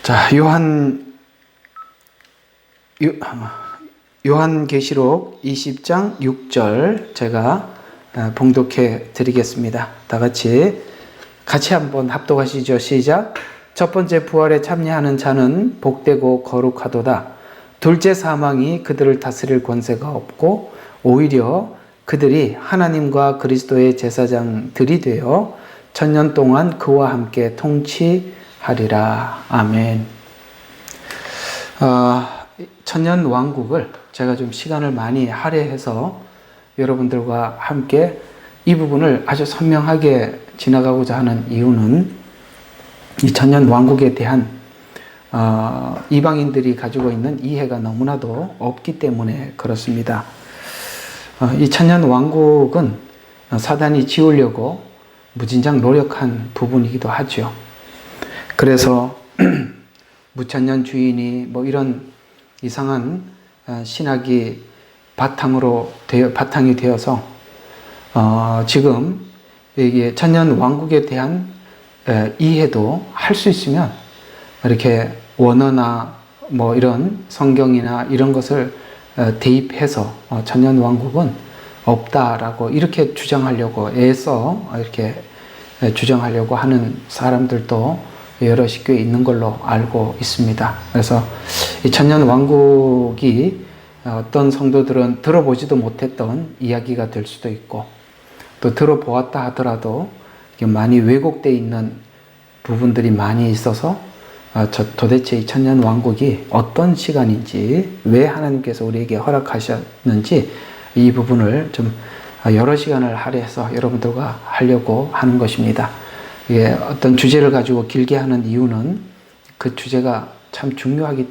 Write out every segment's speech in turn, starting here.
자, 요한계시록 20장 6절 제가 봉독해 드리겠습니다. 다 같이 한번 합독하시죠. 시작. 첫 번째 부활에 참여하는 자는 복되고 거룩하도다. 둘째 사망이 그들을 다스릴 권세가 없고 오히려 그들이 하나님과 그리스도의 제사장들이 되어 천년 동안 그와 함께 통치하리라. 아멘. 천년 왕국을 제가 좀 시간을 많이 할애해서 여러분들과 함께 이 부분을 아주 선명하게 지나가고자 하는 이유는 이 천년 왕국에 대한 이방인들이 가지고 있는 이해가 너무나도 없기 때문에 그렇습니다. 이 천년 왕국은 사단이 지우려고 무진장 노력한 부분이기도 하죠. 그래서 무천년 주인이 뭐 이런 이상한 신학이 바탕이 되어서 지금 이게 천년 왕국에 대한 이해도 할 수 있으면 이렇게 원어나 뭐 이런 성경이나 이런 것을 대입해서 천년 왕국은 없다라고 이렇게 주장하려고 애써 이렇게 주장하려고 하는 사람들도 여럿이 꽤 있는 걸로 알고 있습니다. 그래서 이 천년 왕국이 어떤 성도들은 들어보지도 못했던 이야기가 될 수도 있고 또 들어보았다 하더라도 많이 왜곡되어 있는 부분들이 많이 있어서 도대체 이 천년 왕국이 어떤 시간인지 왜 하나님께서 우리에게 허락하셨는지 이 부분을 좀 여러 시간을 할애해서 여러분들과 하려고 하는 것입니다. 이게 어떤 주제를 가지고 길게 하는 이유는 그 주제가 참 중요하기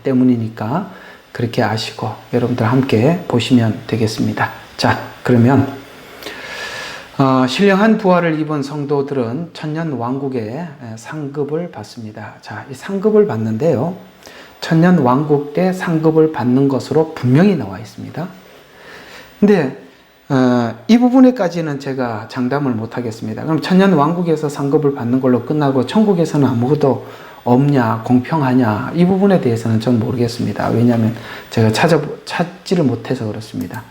때문이니까 그렇게 아시고 여러분들 함께 보시면 되겠습니다. 자, 그러면 신령한 부활을 입은 성도들은 천년 왕국의 상급을 받습니다. 자, 이 상급을 받는데요. 천년 왕국 때 상급을 받는 것으로 분명히 나와 있습니다. 근데 이 부분에까지는 제가 장담을 못 하겠습니다. 그럼 천년 왕국에서 상급을 받는 걸로 끝나고 천국에서는 아무것도 없냐, 공평하냐, 이 부분에 대해서는 전 모르겠습니다. 왜냐하면 제가 찾지를 못해서 그렇습니다.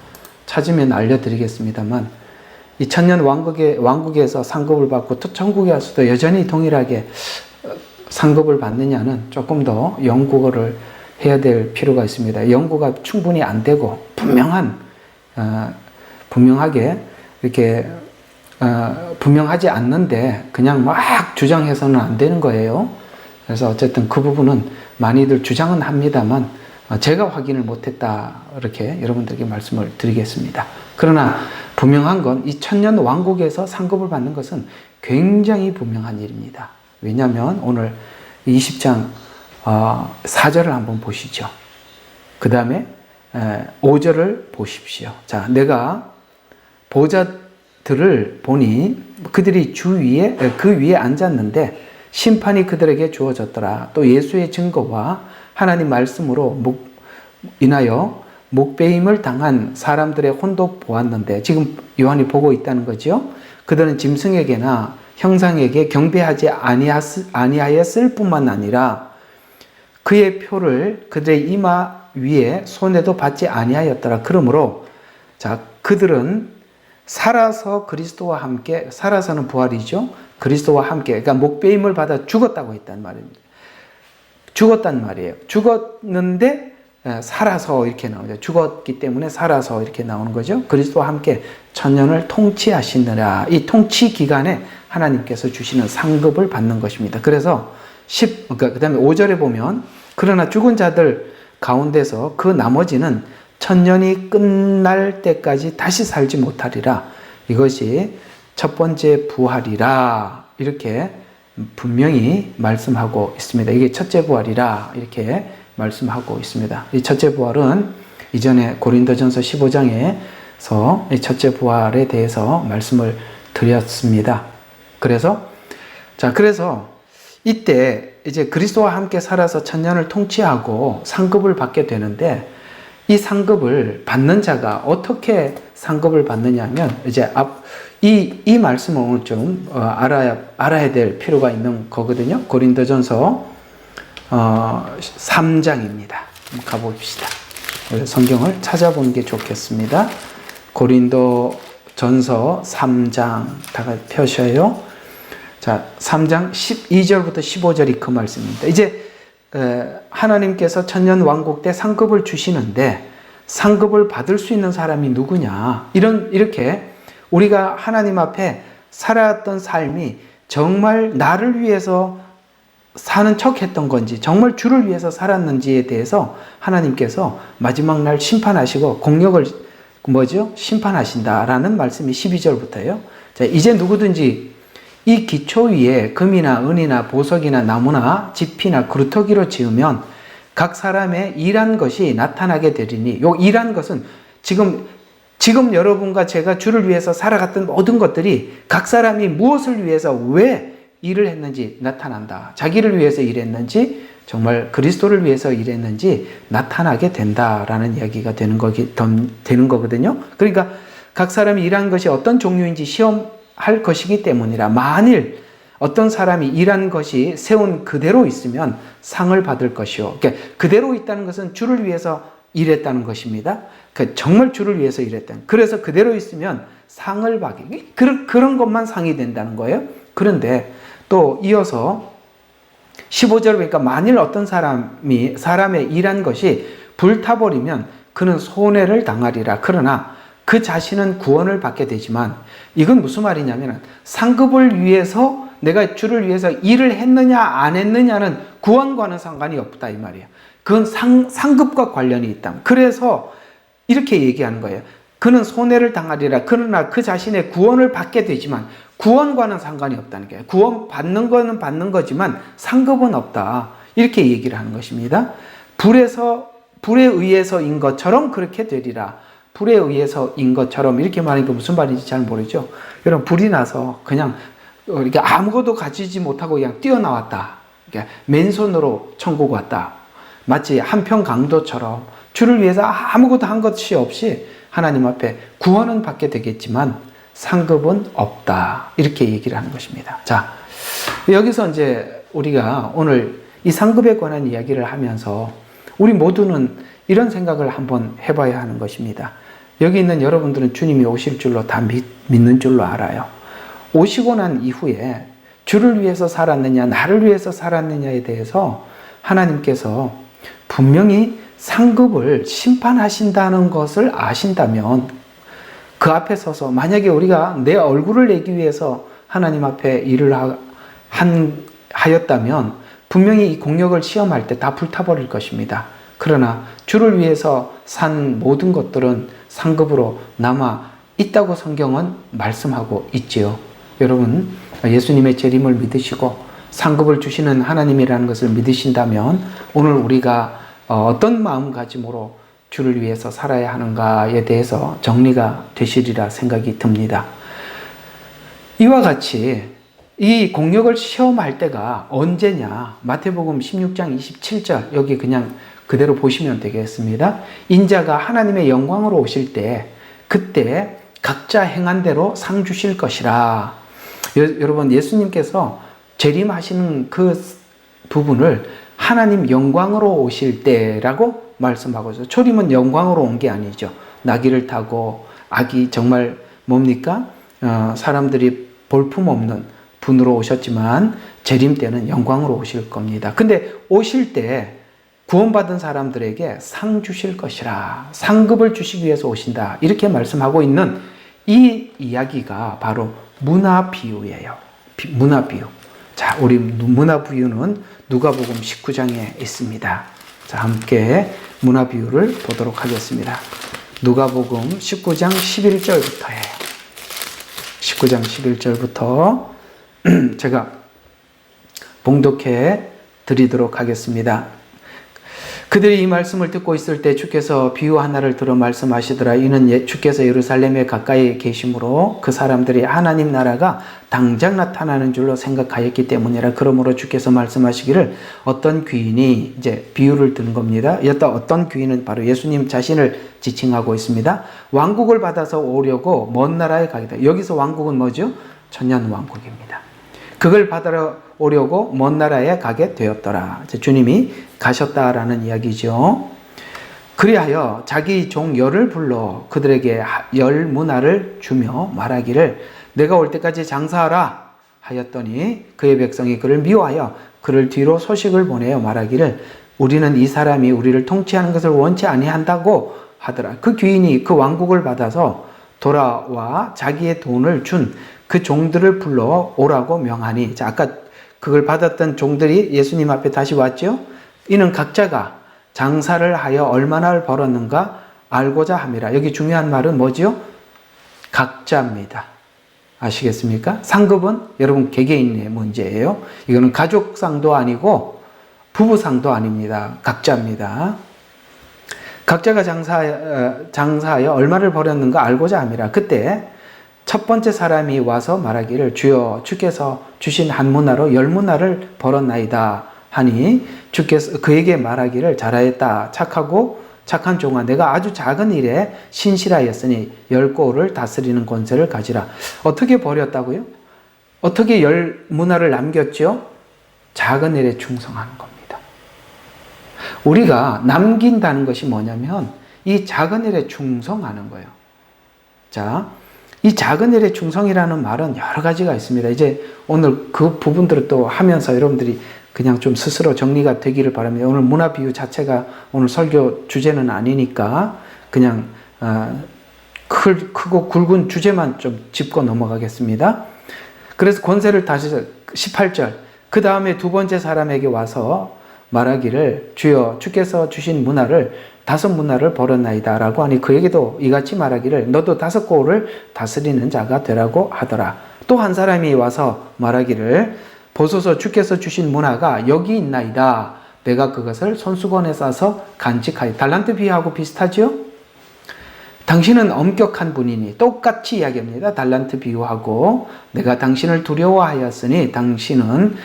찾으면 알려드리겠습니다만 이 천년 왕국에서 상급을 받고 또 천국에 와서도 여전히 동일하게 상급을 받느냐는 조금 더 연구를 해야 될 필요가 있습니다. 연구가 충분히 안 되고 분명하게 이렇게 분명하지 않는데 그냥 막 주장해서는 안 되는 거예요. 그래서 어쨌든 그 부분은 많이들 주장은 합니다만 제가 확인을 못했다 이렇게 여러분들에게 말씀을 드리겠습니다. 그러나 분명한 건 이 천년 왕국에서 상급을 받는 것은 굉장히 분명한 일입니다. 왜냐하면 오늘 20장 4절을 한번 보시죠. 그 다음에 5절을 보십시오. 자, 내가 보좌들을 보니 그들이 그 위에 앉았는데 심판이 그들에게 주어졌더라. 또 예수의 증거와 하나님 말씀으로 인하여 목배임을 당한 사람들의 혼도 보았는데 지금 요한이 보고 있다는 거죠. 그들은 짐승에게나 형상에게 경배하지 아니하였을 뿐만 아니라 그의 표를 그들의 이마 위에 손에도 받지 아니하였더라. 그러므로 자, 그들은 살아서 그리스도와 함께, 살아서는 부활이죠. 그리스도와 함께, 그러니까 목배임을 받아 죽었다고 했단 말입니다. 죽었단 말이에요. 죽었는데 살아서 이렇게 나오죠. 죽었기 때문에 살아서 이렇게 나오는 거죠. 그리스도와 함께 천년을 통치하시느라. 이 통치 기간에 하나님께서 주시는 상급을 받는 것입니다. 그래서 그 다음에 5절에 보면 그러나 죽은 자들 가운데서 그 나머지는 천년이 끝날 때까지 다시 살지 못하리라. 이것이 첫 번째 부활이라. 이렇게 분명히 말씀하고 있습니다. 이게 첫째 부활이라. 이렇게 말씀하고 있습니다. 이 첫째 부활은 이전에 고린도전서 15장에서 이 첫째 부활에 대해서 말씀을 드렸습니다. 그래서 이때 이제 그리스도와 함께 살아서 천년을 통치하고 상급을 받게 되는데 이 상급을 받는 자가 어떻게 상급을 받느냐면 이제 이 말씀을 오늘 좀 알아야 될 필요가 있는 거거든요. 고린도전서 3장입니다. 한번 가봅시다. 성경을 찾아보는 게 좋겠습니다. 고린도 전서 3장 다 같이 펴셔요. 자, 3장 12절부터 15절이 그 말씀입니다. 이제 하나님께서 천년 왕국 때 상급을 주시는데 상급을 받을 수 있는 사람이 누구냐? 이렇게 우리가 하나님 앞에 살아왔던 삶이 정말 나를 위해서 사는 척 했던 건지, 정말 주를 위해서 살았는지에 대해서 하나님께서 마지막 날 심판하시고 공력을 심판하신다라는 말씀이 12절부터예요. 자, 이제 누구든지 이 기초 위에 금이나 은이나 보석이나 나무나 지피나 그루터기로 지으면 각 사람의 일한 것이 나타나게 되리니, 요 일한 것은 지금 여러분과 제가 주를 위해서 살아갔던 모든 것들이 각 사람이 무엇을 위해서 왜 일을 했는지 나타난다. 자기를 위해서 일했는지 정말 그리스도를 위해서 일했는지 나타나게 된다라는 이야기가 되는 거거든요. 그러니까 각 사람이 일한 것이 어떤 종류인지 시험할 것이기 때문이라, 만일 어떤 사람이 일한 것이 세운 그대로 있으면 상을 받을 것이요. 그러니까 그대로 있다는 것은 주를 위해서 일했다는 것입니다. 정말 주를 위해서 일했다는. 그래서 그대로 있으면 상을 받기. 그런 것만 상이 된다는 거예요. 그런데 또 이어서 15절 보니까 만일 어떤 사람의 일한 것이 불타버리면 그는 손해를 당하리라. 그러나 그 자신은 구원을 받게 되지만, 이건 무슨 말이냐면 상급을 위해서 내가 주를 위해서 일을 했느냐 안 했느냐는 구원과는 상관이 없다 이 말이에요. 그건 상급과 관련이 있다. 그래서 이렇게 얘기하는 거예요. 그는 손해를 당하리라. 그러나 그 자신의 구원을 받게 되지만 구원과는 상관이 없다는 거예요. 구원 받는 거는 받는 거지만 상급은 없다. 이렇게 얘기를 하는 것입니다. 불에 의해서인 것처럼 그렇게 되리라. 불에 의해서인 것처럼 이렇게 말하니까 무슨 말인지 잘 모르죠. 여러분, 불이 나서 그냥 이렇게 아무것도 가지지 못하고 그냥 뛰어나왔다. 맨손으로 천국 왔다. 마치 한평 강도처럼 주를 위해서 아무것도 한 것이 없이 하나님 앞에 구원은 받게 되겠지만 상급은 없다. 이렇게 얘기를 하는 것입니다. 자, 여기서 이제 우리가 오늘 이 상급에 관한 이야기를 하면서 우리 모두는 이런 생각을 한번 해봐야 하는 것입니다. 여기 있는 여러분들은 주님이 오실 줄로 다 믿는 줄로 알아요. 오시고 난 이후에 주를 위해서 살았느냐, 나를 위해서 살았느냐에 대해서 하나님께서 분명히 상급을 심판하신다는 것을 아신다면, 그 앞에 서서 만약에 우리가 내 얼굴을 내기 위해서 하나님 앞에 일을 하였다면 분명히 이 공력을 시험할 때 다 불타버릴 것입니다. 그러나 주를 위해서 산 모든 것들은 상급으로 남아 있다고 성경은 말씀하고 있지요. 여러분, 예수님의 재림을 믿으시고 상급을 주시는 하나님이라는 것을 믿으신다면 오늘 우리가 어떤 마음가짐으로 주를 위해서 살아야 하는가에 대해서 정리가 되시리라 생각이 듭니다. 이와 같이 이 공력을 시험할 때가 언제냐? 마태복음 16장 27절, 여기 그냥 그대로 보시면 되겠습니다. 인자가 하나님의 영광으로 오실 때 그때 각자 행한 대로 상 주실 것이라. 여러분, 예수님께서 재림하시는 그 부분을 하나님 영광으로 오실 때라고 말씀하고 있어요. 초림은 영광으로 온 게 아니죠. 나귀를 타고 아기 정말 뭡니까? 사람들이 볼품없는 분으로 오셨지만 재림 때는 영광으로 오실 겁니다. 근데 오실 때 구원받은 사람들에게 상 주실 것이라, 상급을 주시기 위해서 오신다, 이렇게 말씀하고 있는 이 이야기가 바로 문화 비유예요. 문화 비유. 자, 우리 문화 비유는 누가복음 19장에 있습니다. 자, 함께 문화 비유를 보도록 하겠습니다. 누가복음 19장 11절부터예요. 19장 11절부터 제가 봉독해 드리도록 하겠습니다. 그들이 이 말씀을 듣고 있을 때 주께서 비유 하나를 들어 말씀하시더라. 이는 주께서 예루살렘에 가까이 계심으로 그 사람들이 하나님 나라가 당장 나타나는 줄로 생각하였기 때문이라. 그러므로 주께서 말씀하시기를 어떤 귀인이, 이제 비유를 드는 겁니다. 어떤 귀인은 바로 예수님 자신을 지칭하고 있습니다. 왕국을 받아서 오려고 먼 나라에 가겠다. 여기서 왕국은 뭐죠? 천년 왕국입니다. 그걸 받으러 오려고 먼 나라에 가게 되었더라. 주님이 가셨다라는 이야기죠. 그리하여 자기 종 열을 불러 그들에게 열 문화를 주며 말하기를 내가 올 때까지 장사하라 하였더니 그의 백성이 그를 미워하여 그를 뒤로 소식을 보내어 말하기를 우리는 이 사람이 우리를 통치하는 것을 원치 아니한다고 하더라. 그 귀인이 그 왕국을 받아서 돌아와 자기의 돈을 준 그 종들을 불러 오라고 명하니, 자, 아까 그걸 받았던 종들이 예수님 앞에 다시 왔죠. 이는 각자가 장사를 하여 얼마나 벌었는가 알고자 함이라. 여기 중요한 말은 뭐지요? 각자입니다. 아시겠습니까? 상급은 여러분 개개인의 문제예요. 이거는 가족상도 아니고 부부상도 아닙니다. 각자입니다. 각자가 장사하여 얼마를 벌였는가 알고자 함이라. 그때 첫 번째 사람이 와서 말하기를 주여 주께서 주신 한 문화로 열 문화를 벌었나이다 하니 주께서 그에게 말하기를 잘하였다. 착한 종아, 내가 아주 작은 일에 신실하였으니 열 고을을 다스리는 권세를 가지라. 어떻게 벌였다고요? 어떻게 열 문화를 남겼죠? 작은 일에 충성하는 겁니다. 우리가 남긴다는 것이 뭐냐면 이 작은 일에 충성하는 거예요. 자, 이 작은 일에 충성이라는 말은 여러 가지가 있습니다. 이제 오늘 그 부분들을 또 하면서 여러분들이 그냥 좀 스스로 정리가 되기를 바랍니다. 오늘 문화 비유 자체가 오늘 설교 주제는 아니니까 그냥 크고 굵은 주제만 좀 짚고 넘어가겠습니다. 그래서 권세를 다시 18절 그 다음에 두 번째 사람에게 와서 말하기를 주여 주께서 주신 문화를 5 문화를 벌었나이다 라고 하니 그에게도 이같이 말하기를 너도 5 고을을 다스리는 자가 되라고 하더라. 또 한 사람이 와서 말하기를 보소서 주께서 주신 문화가 여기 있나이다. 내가 그것을 손수건에 싸서 간직하여. 달란트 비유하고 비슷하죠? 당신은 엄격한 분이니 똑같이 이야기합니다. 달란트 비유하고 내가 당신을 두려워하였으니 당신은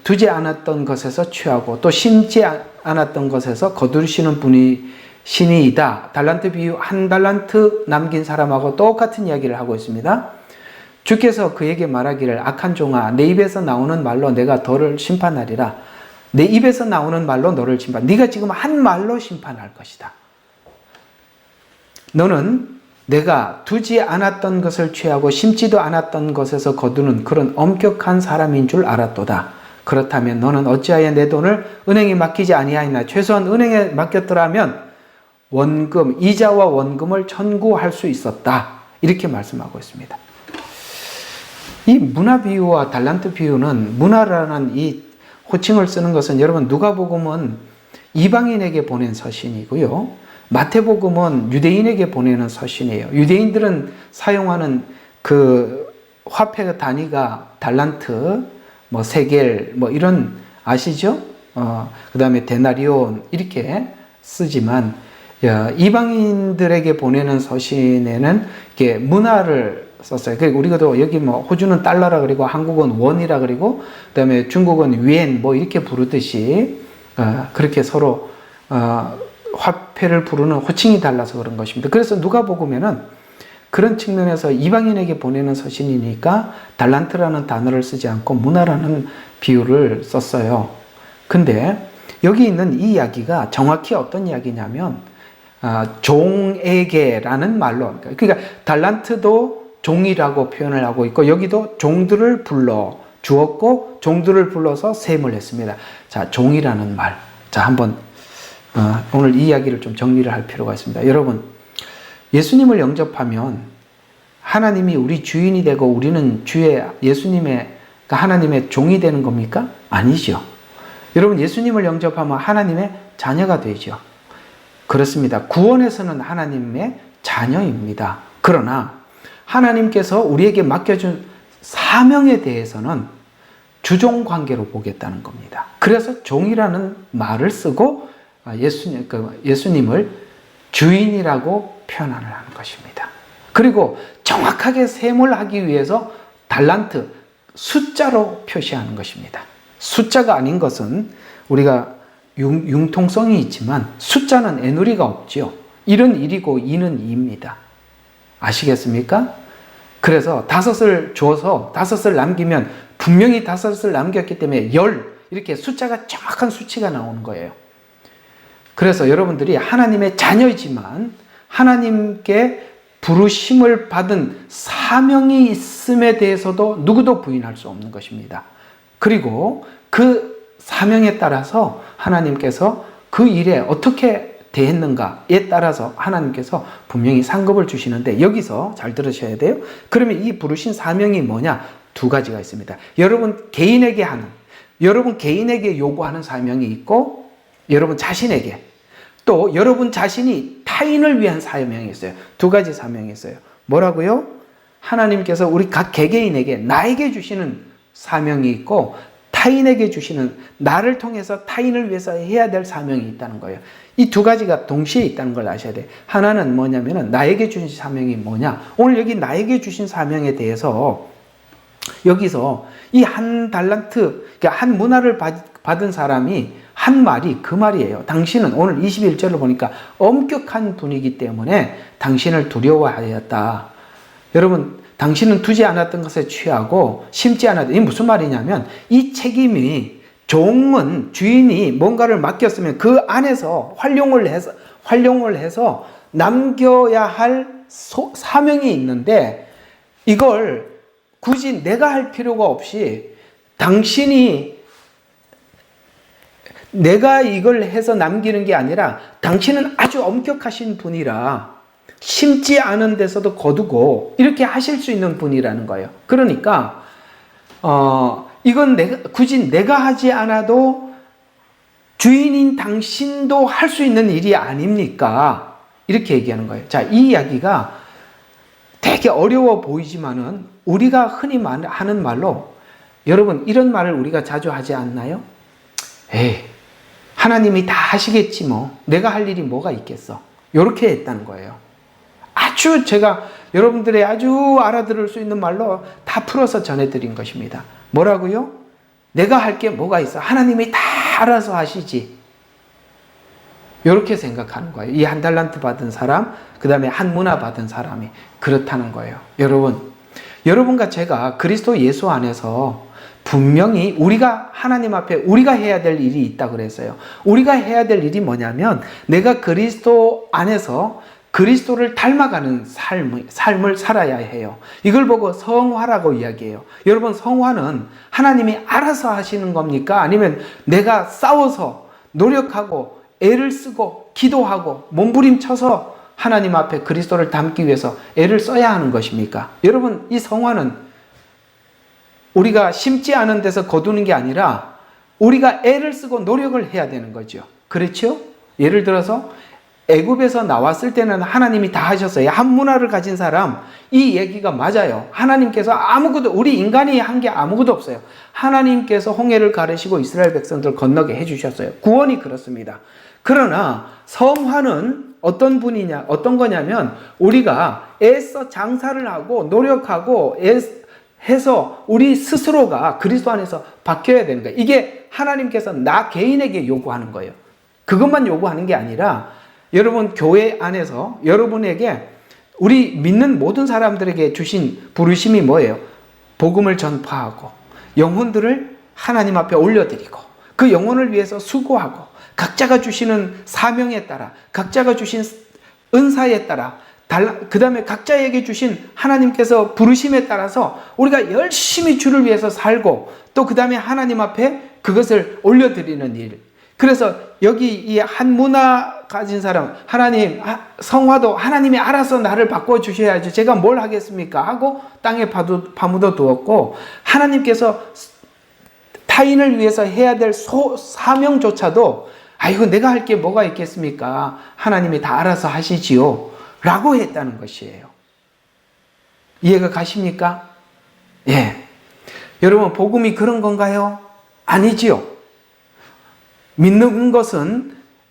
두지 않았던 것에서 취하고 또 심지 않았던 것에서 거두시는 분이시니이다. 달란트 비유, 1 달란트 남긴 사람하고 똑같은 이야기를 하고 있습니다. 주께서 그에게 말하기를 악한 종아, 내 입에서 나오는 말로 내가 너를 심판하리라. 내 입에서 나오는 말로 너를 네가 지금 한 말로 심판할 것이다. 너는 내가 두지 않았던 것을 취하고 심지도 않았던 것에서 거두는 그런 엄격한 사람인 줄 알았도다. 그렇다면 너는 어찌하여 내 돈을 은행에 맡기지 아니하였나? 최소한 은행에 맡겼더라면 이자와 원금을 청구할 수 있었다. 이렇게 말씀하고 있습니다. 이 문화 비유와 달란트 비유는, 문화라는 이 호칭을 쓰는 것은 여러분 누가복음은 이방인에게 보낸 서신이고요. 마태복음은 유대인에게 보내는 서신이에요. 유대인들은 사용하는 그 화폐 단위가 달란트, 세겔, 이런 아시죠? 그 다음에 데나리온 이렇게 쓰지만 이방인들에게 보내는 서신에는 이렇게 문화를 썼어요. 우리가도 여기 호주는 달러라 그리고 한국은 원이라 그리고 그다음에 중국은 위엔 이렇게 부르듯이 그렇게 서로 화폐를 부르는 호칭이 달라서 그런 것입니다. 그래서 누가복음에는 그런 측면에서 이방인에게 보내는 서신이니까 달란트라는 단어를 쓰지 않고 문화라는 비유를 썼어요. 근데 여기 있는 이 이야기가 정확히 어떤 이야기냐면 종에게라는 말로, 그러니까 달란트도 종이라고 표현을 하고 있고 여기도 종들을 불러 주었고 종들을 불러서 세임을 했습니다. 자, 종이라는 말. 자, 한번 오늘 이 이야기를 좀 정리를 할 필요가 있습니다. 여러분, 예수님을 영접하면 하나님이 우리 주인이 되고 우리는 하나님의 종이 되는 겁니까? 아니죠. 여러분, 예수님을 영접하면 하나님의 자녀가 되죠. 그렇습니다. 구원에서는 하나님의 자녀입니다. 그러나 하나님께서 우리에게 맡겨준 사명에 대해서는 주종 관계로 보겠다는 겁니다. 그래서 종이라는 말을 쓰고 예수님을 주인이라고 표현을 하는 것입니다. 그리고 정확하게 셈을 하기 위해서 달란트, 숫자로 표시하는 것입니다. 숫자가 아닌 것은 우리가 융통성이 있지만 숫자는 애누리가 없죠. 1은 1이고 2는 2입니다. 아시겠습니까? 그래서 5을 줘서 5을 남기면 분명히 5을 남겼기 때문에 10, 이렇게 숫자가 정확한 수치가 나오는 거예요. 그래서 여러분들이 하나님의 자녀이지만 하나님께 부르심을 받은 사명이 있음에 대해서도 누구도 부인할 수 없는 것입니다. 그리고 그 사명에 따라서 하나님께서 그 일에 어떻게 대했는가에 따라서 하나님께서 분명히 상급을 주시는데, 여기서 잘 들으셔야 돼요. 그러면 이 부르신 사명이 뭐냐? 2가지가 있습니다. 여러분 개인에게 요구하는 사명이 있고, 여러분 자신에게, 또 여러분 자신이 타인을 위한 사명이 있어요. 2가지 사명이 있어요. 뭐라고요? 하나님께서 우리 각 개개인에게 나에게 주시는 사명이 있고, 타인에게 주시는, 나를 통해서 타인을 위해서 해야 될 사명이 있다는 거예요. 이 2가지가 동시에 있다는 걸 아셔야 돼요. 하나는 뭐냐면은 나에게 주신 사명이 뭐냐? 오늘 여기 나에게 주신 사명에 대해서 여기서 이 한 달란트, 그러니까 한 문화를 받은 사람이 한 말이 그 말이에요. 당신은, 오늘 21절을 보니까 엄격한 분이기 때문에 당신을 두려워하였다. 여러분, 당신은 두지 않았던 것에 취하고 심지 않았다. 이게 무슨 말이냐면, 이 책임이, 종은, 주인이 뭔가를 맡겼으면 그 안에서 활용을 해서 남겨야 할 사명이 있는데, 이걸 굳이 내가 할 필요가 없이 내가 이걸 해서 남기는 게 아니라, 당신은 아주 엄격하신 분이라 심지 않은 데서도 거두고 이렇게 하실 수 있는 분이라는 거예요. 그러니까 이건 굳이 내가 하지 않아도 주인인 당신도 할 수 있는 일이 아닙니까? 이렇게 얘기하는 거예요. 자, 이 이야기가 되게 어려워 보이지만은 우리가 흔히 하는 말로, 여러분 이런 말을 우리가 자주 하지 않나요? 에이, 하나님이 다 하시겠지 뭐, 내가 할 일이 뭐가 있겠어, 이렇게 했다는 거예요. 아주 제가 여러분들의 아주 알아들을 수 있는 말로 다 풀어서 전해드린 것입니다. 뭐라고요? 내가 할 게 뭐가 있어, 하나님이 다 알아서 하시지, 이렇게 생각하는 거예요. 이 한 달란트 받은 사람, 그 다음에 한 문화 받은 사람이 그렇다는 거예요. 여러분과 제가 그리스도 예수 안에서 분명히 우리가 하나님 앞에 우리가 해야 될 일이 있다 그랬어요. 우리가 해야 될 일이 뭐냐면, 내가 그리스도 안에서 그리스도를 닮아가는 삶을 살아야 해요. 이걸 보고 성화라고 이야기해요. 여러분, 성화는 하나님이 알아서 하시는 겁니까? 아니면 내가 싸워서 노력하고 애를 쓰고 기도하고 몸부림쳐서 하나님 앞에 그리스도를 닮기 위해서 애를 써야 하는 것입니까? 여러분, 이 성화는 우리가 심지 않은 데서 거두는 게 아니라 우리가 애를 쓰고 노력을 해야 되는 거죠. 그렇죠? 예를 들어서 애굽에서 나왔을 때는 하나님이 다 하셨어요. 한 문화를 가진 사람, 이 얘기가 맞아요. 하나님께서 우리 인간이 한 게 아무것도 없어요. 하나님께서 홍해를 가르시고 이스라엘 백성들 건너게 해주셨어요. 구원이 그렇습니다. 그러나 성화는 어떤 거냐면, 우리가 애써 장사를 하고 노력하고 해서 우리 스스로가 그리스도 안에서 바뀌어야 되는 거예요. 이게 하나님께서 나 개인에게 요구하는 거예요. 그것만 요구하는 게 아니라, 여러분 교회 안에서 여러분에게, 우리 믿는 모든 사람들에게 주신 부르심이 뭐예요? 복음을 전파하고 영혼들을 하나님 앞에 올려드리고 그 영혼을 위해서 수고하고, 각자가 주시는 사명에 따라, 각자가 주신 은사에 따라, 그 다음에 각자에게 주신 하나님께서 부르심에 따라서 우리가 열심히 주를 위해서 살고, 또 그 다음에 하나님 앞에 그것을 올려드리는 일. 그래서 여기 이 한 문화 가진 사람, 성화도 하나님이 알아서 나를 바꿔주셔야지 제가 뭘 하겠습니까? 하고 땅에 파묻어 두었고, 하나님께서 타인을 위해서 해야 될 사명조차도, 이거 내가 할 게 뭐가 있겠습니까? 하나님이 다 알아서 하시지요 라고 했다는 것이에요. 이해가 가십니까? 예. 여러분, 복음이 그런 건가요? 아니지요.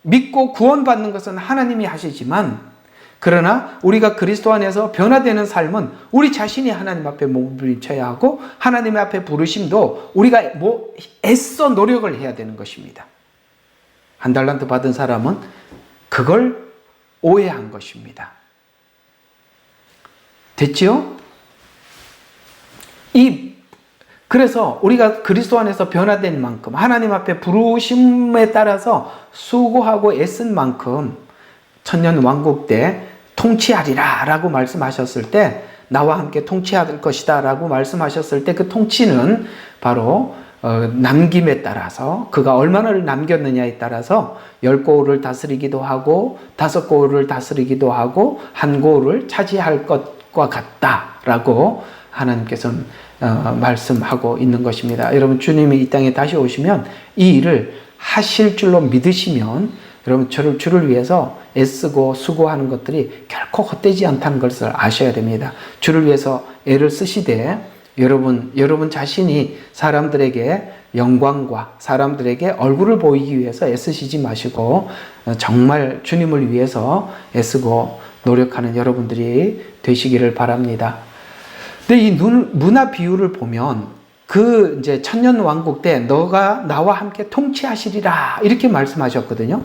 믿고 구원받는 것은 하나님이 하시지만, 그러나 우리가 그리스도 안에서 변화되는 삶은 우리 자신이 하나님 앞에 몸부림쳐야 하고, 하나님 앞에 부르심도 우리가 애써 노력을 해야 되는 것입니다. 한 달란트 받은 사람은 그걸 오해한 것입니다. 됐지요? 그래서 우리가 그리스도 안에서 변화된 만큼, 하나님 앞에 부르심에 따라서 수고하고 애쓴 만큼 천년 왕국 때 통치하리라 라고 말씀하셨을 때, 나와 함께 통치할 것이다 라고 말씀하셨을 때, 그 통치는 바로 남김에 따라서, 그가 얼마나 남겼느냐에 따라서 10고을을 다스리기도 하고 5고을을 다스리기도 하고 1고을을 차지할 것과 같다라고 하나님께서는 말씀하고 있는 것입니다. 여러분, 주님이 이 땅에 다시 오시면 이 일을 하실 줄로 믿으시면 여러분, 주를 위해서 애쓰고 수고하는 것들이 결코 헛되지 않다는 것을 아셔야 됩니다. 주를 위해서 애를 쓰시되 여러분 자신이 사람들에게 영광과 사람들에게 얼굴을 보이기 위해서 애쓰시지 마시고 정말 주님을 위해서 애쓰고 노력하는 여러분들이 되시기를 바랍니다. 근데 이 문화 비유를 보면 그 이제 천년 왕국 때 너가 나와 함께 통치하시리라 이렇게 말씀하셨거든요.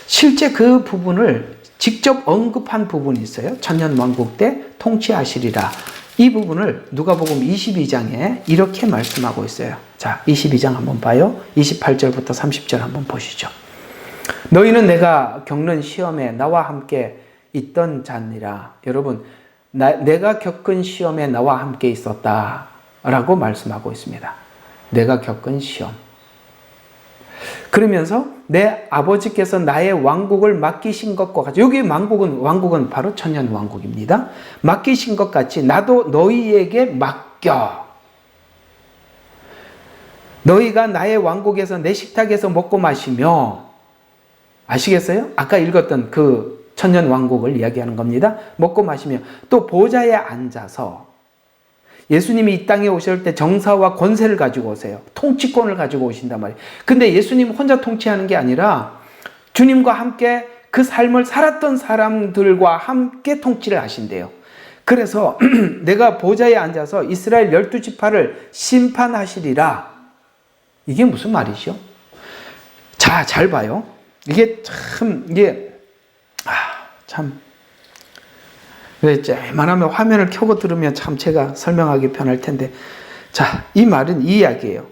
실제 그 부분을 직접 언급한 부분이 있어요. 천년 왕국 때 통치하시리라. 이 부분을 누가복음 22장에 이렇게 말씀하고 있어요. 자, 22장 한번 봐요. 28절부터 30절 한번 보시죠. 너희는 내가 겪는 시험에 나와 함께 있던 자니라. 여러분, 내가 겪은 시험에 나와 함께 있었다 라고 말씀하고 있습니다. 내가 겪은 시험. 그러면서 내 아버지께서 나의 왕국을 맡기신 것과 같이, 여기 왕국은 바로 천년 왕국입니다. 맡기신 것 같이 나도 너희에게 맡겨. 너희가 나의 왕국에서 내 식탁에서 먹고 마시며, 아시겠어요? 아까 읽었던 그 천년 왕국을 이야기하는 겁니다. 먹고 마시며 또 보좌에 앉아서, 예수님이 이 땅에 오실 때 정사와 권세를 가지고 오세요. 통치권을 가지고 오신단 말이에요. 근데 예수님 혼자 통치하는 게 아니라 주님과 함께 그 삶을 살았던 사람들과 함께 통치를 하신대요. 그래서 내가 보좌에 앉아서 이스라엘 12지파를 심판하시리라. 이게 무슨 말이죠? 자, 잘 봐요. 이게 참 웬만하면 화면을 켜고 들으면 참 제가 설명하기 편할 텐데, 자, 이 말은 이 이야기예요.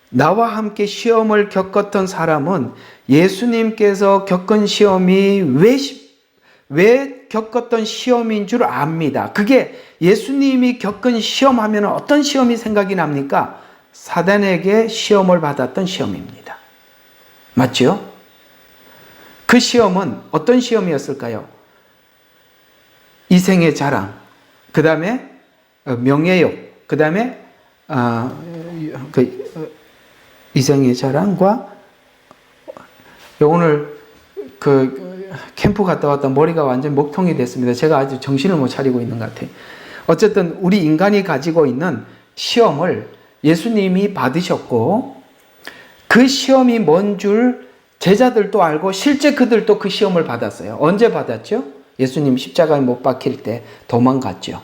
나와 함께 시험을 겪었던 사람은 예수님께서 겪은 시험이 왜 겪었던 시험인 줄 압니다. 그게 예수님이 겪은 시험 하면 어떤 시험이 생각이 납니까? 사단에게 시험을 받았던 시험입니다. 맞죠? 그 시험은 어떤 시험이었을까요? 이생의 자랑, 그 다음에 명예욕, 그 다음에 이생의 자랑과, 오늘 캠프 갔다 왔다 머리가 완전 먹통이 됐습니다. 제가 아주 정신을 못 차리고 있는 것 같아요. 어쨌든 우리 인간이 가지고 있는 시험을 예수님이 받으셨고, 그 시험이 뭔 줄 제자들도 알고 실제 그들도 그 시험을 받았어요. 언제 받았죠? 예수님 십자가에 못 박힐 때 도망갔죠.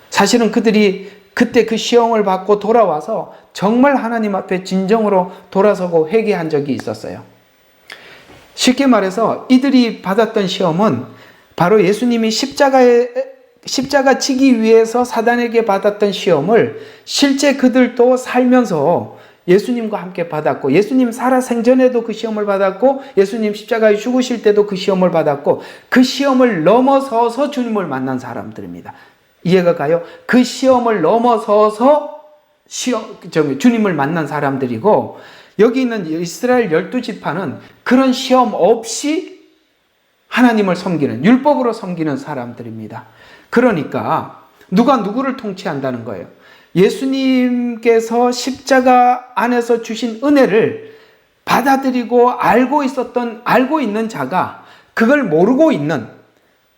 사실은 그들이 그때 그 시험을 받고 돌아와서 정말 하나님 앞에 진정으로 돌아서고 회개한 적이 있었어요. 쉽게 말해서 이들이 받았던 시험은 바로 예수님이 십자가 지기 위해서 사단에게 받았던 시험을 실제 그들도 살면서 예수님과 함께 받았고, 예수님 살아 생전에도 그 시험을 받았고, 예수님 십자가에 죽으실 때도 그 시험을 받았고, 그 시험을 넘어서서 주님을 만난 사람들입니다. 이해가 가요? 그 시험을 넘어서서 주님을 만난 사람들이고, 여기 있는 이스라엘 12지파는 그런 시험 없이 하나님을 섬기는, 율법으로 섬기는 사람들입니다. 그러니까 누가 누구를 통치한다는 거예요? 예수님께서 십자가 안에서 주신 은혜를 받아들이고 알고 있는 자가 그걸 모르고 있는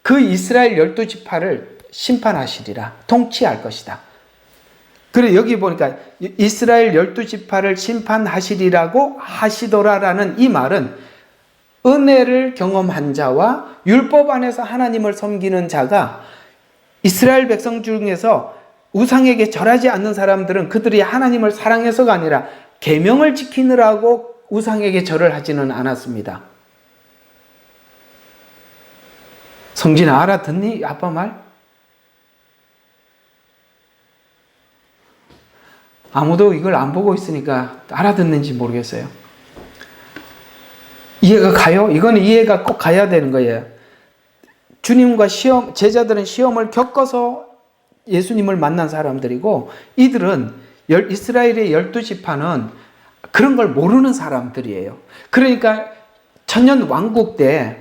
그 이스라엘 12지파를 심판하시리라, 통치할 것이다. 그래, 여기 보니까 이스라엘 12지파를 심판하시리라고 하시더라라는 이 말은 은혜를 경험한 자와 율법 안에서 하나님을 섬기는 자가, 이스라엘 백성 중에서 우상에게 절하지 않는 사람들은 그들이 하나님을 사랑해서가 아니라 계명을 지키느라고 우상에게 절을 하지는 않았습니다. 성진아, 알아듣니? 아빠 말? 아무도 이걸 안 보고 있으니까 알아듣는지 모르겠어요. 이해가 가요? 이거는 이해가 꼭 가야 되는 거예요. 주님과 제자들은 시험을 겪어서 예수님을 만난 사람들이고, 이들은 이스라엘의 12지파는 그런 걸 모르는 사람들이에요. 그러니까 천년 왕국 때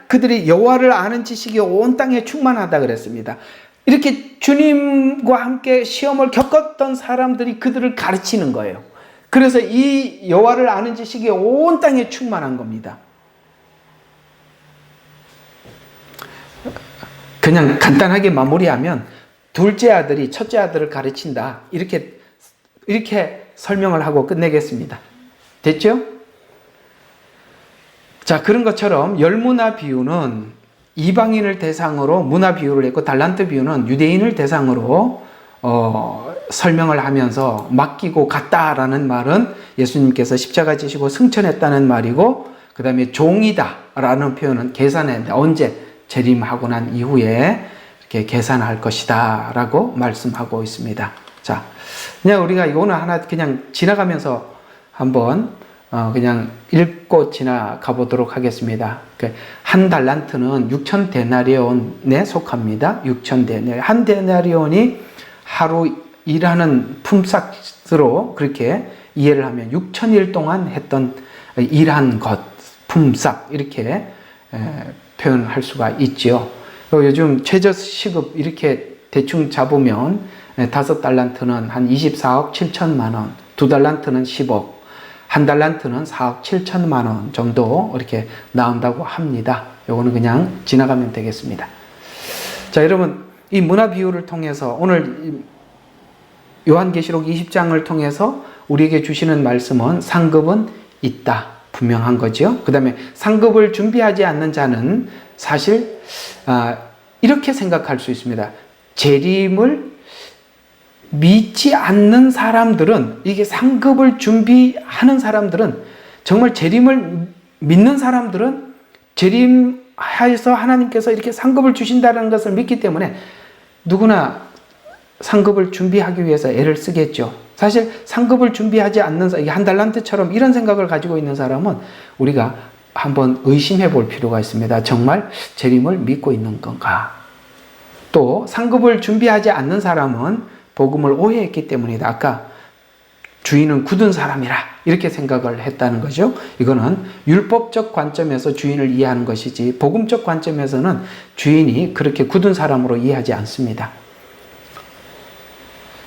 그들이 여호와를 아는 지식이 온 땅에 충만하다 그랬습니다. 이렇게 주님과 함께 시험을 겪었던 사람들이 그들을 가르치는 거예요. 그래서 이 여호와를 아는 지식이 온 땅에 충만한 겁니다. 그냥 간단하게 마무리하면 둘째 아들이 첫째 아들을 가르친다. 이렇게 설명을 하고 끝내겠습니다. 됐죠? 자, 그런 것처럼 열문화 비유는 이방인을 대상으로 문화 비유를 했고, 달란트 비유는 유대인을 대상으로 설명을 하면서 맡기고 갔다라는 말은 예수님께서 십자가 지시고 승천했다는 말이고, 그 다음에 종이다라는 표현은 계산했는데 언제? 재림하고 난 이후에 이렇게 계산할 것이다 라고 말씀하고 있습니다. 자, 그냥 우리가 이거는 하나 그냥 지나가면서 한번 그냥 읽고 지나가 보도록 하겠습니다. 한 달란트는 6천 데나리온에 속합니다. 6천 데나리온. 한 데나리온이 하루 일하는 품삯으로 그렇게 이해를 하면 6천일 동안 했던 일한 것, 품삯 이렇게 표현할 수가 있지요. 요즘 최저시급 이렇게 대충 잡으면 5달란트는 한 24억 7천만 원, 2달란트는 10억, 1달란트는 4억 7천만 원 정도 이렇게 나온다고 합니다. 요거는 그냥 지나가면 되겠습니다. 자, 여러분, 이 문화 비유를 통해서 오늘 요한계시록 20장을 통해서 우리에게 주시는 말씀은 상급은 있다. 분명한 거죠. 그 다음에 상급을 준비하지 않는 자는 사실 이렇게 생각할 수 있습니다. 재림을 믿지 않는 사람들은, 이게 상급을 준비하는 사람들은, 정말 재림을 믿는 사람들은 재림하여서 하나님께서 이렇게 상급을 주신다는 것을 믿기 때문에 누구나 상급을 준비하기 위해서 애를 쓰겠죠. 사실 상급을 준비하지 않는 사람, 한 달란트처럼 이런 생각을 가지고 있는 사람은 우리가 한번 의심해 볼 필요가 있습니다. 정말 재림을 믿고 있는 건가? 또 상급을 준비하지 않는 사람은 복음을 오해했기 때문이다. 아까 주인은 굳은 사람이라 이렇게 생각을 했다는 거죠. 이거는 율법적 관점에서 주인을 이해하는 것이지, 복음적 관점에서는 주인이 그렇게 굳은 사람으로 이해하지 않습니다.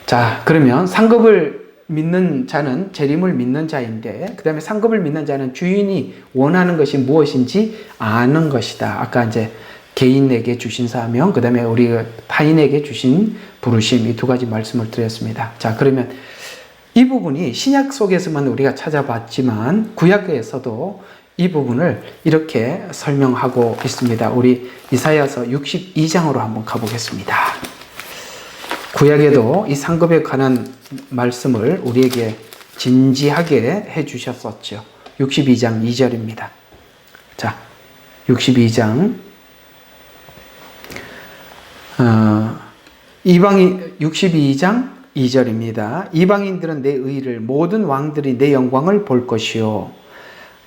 자, 그러면 상급을 믿는 자는 재림을 믿는 자인데, 그 다음에 상급을 믿는 자는 주인이 원하는 것이 무엇인지 아는 것이다. 아까 이제 개인에게 주신 사명, 그 다음에 우리 타인에게 주신 부르심, 이 두 가지 말씀을 드렸습니다. 자, 그러면 이 부분이 신약 속에서만 우리가 찾아봤지만 구약에서도 이 부분을 이렇게 설명하고 있습니다. 우리 이사야서 62장으로 한번 가보겠습니다. 구약에도 이 상급에 관한 말씀을 우리에게 진지하게 해주셨었죠. 62장 2절입니다. 자, 62장 62장 2절입니다. 이방인들은 내 의를, 모든 왕들이 내 영광을 볼 것이요,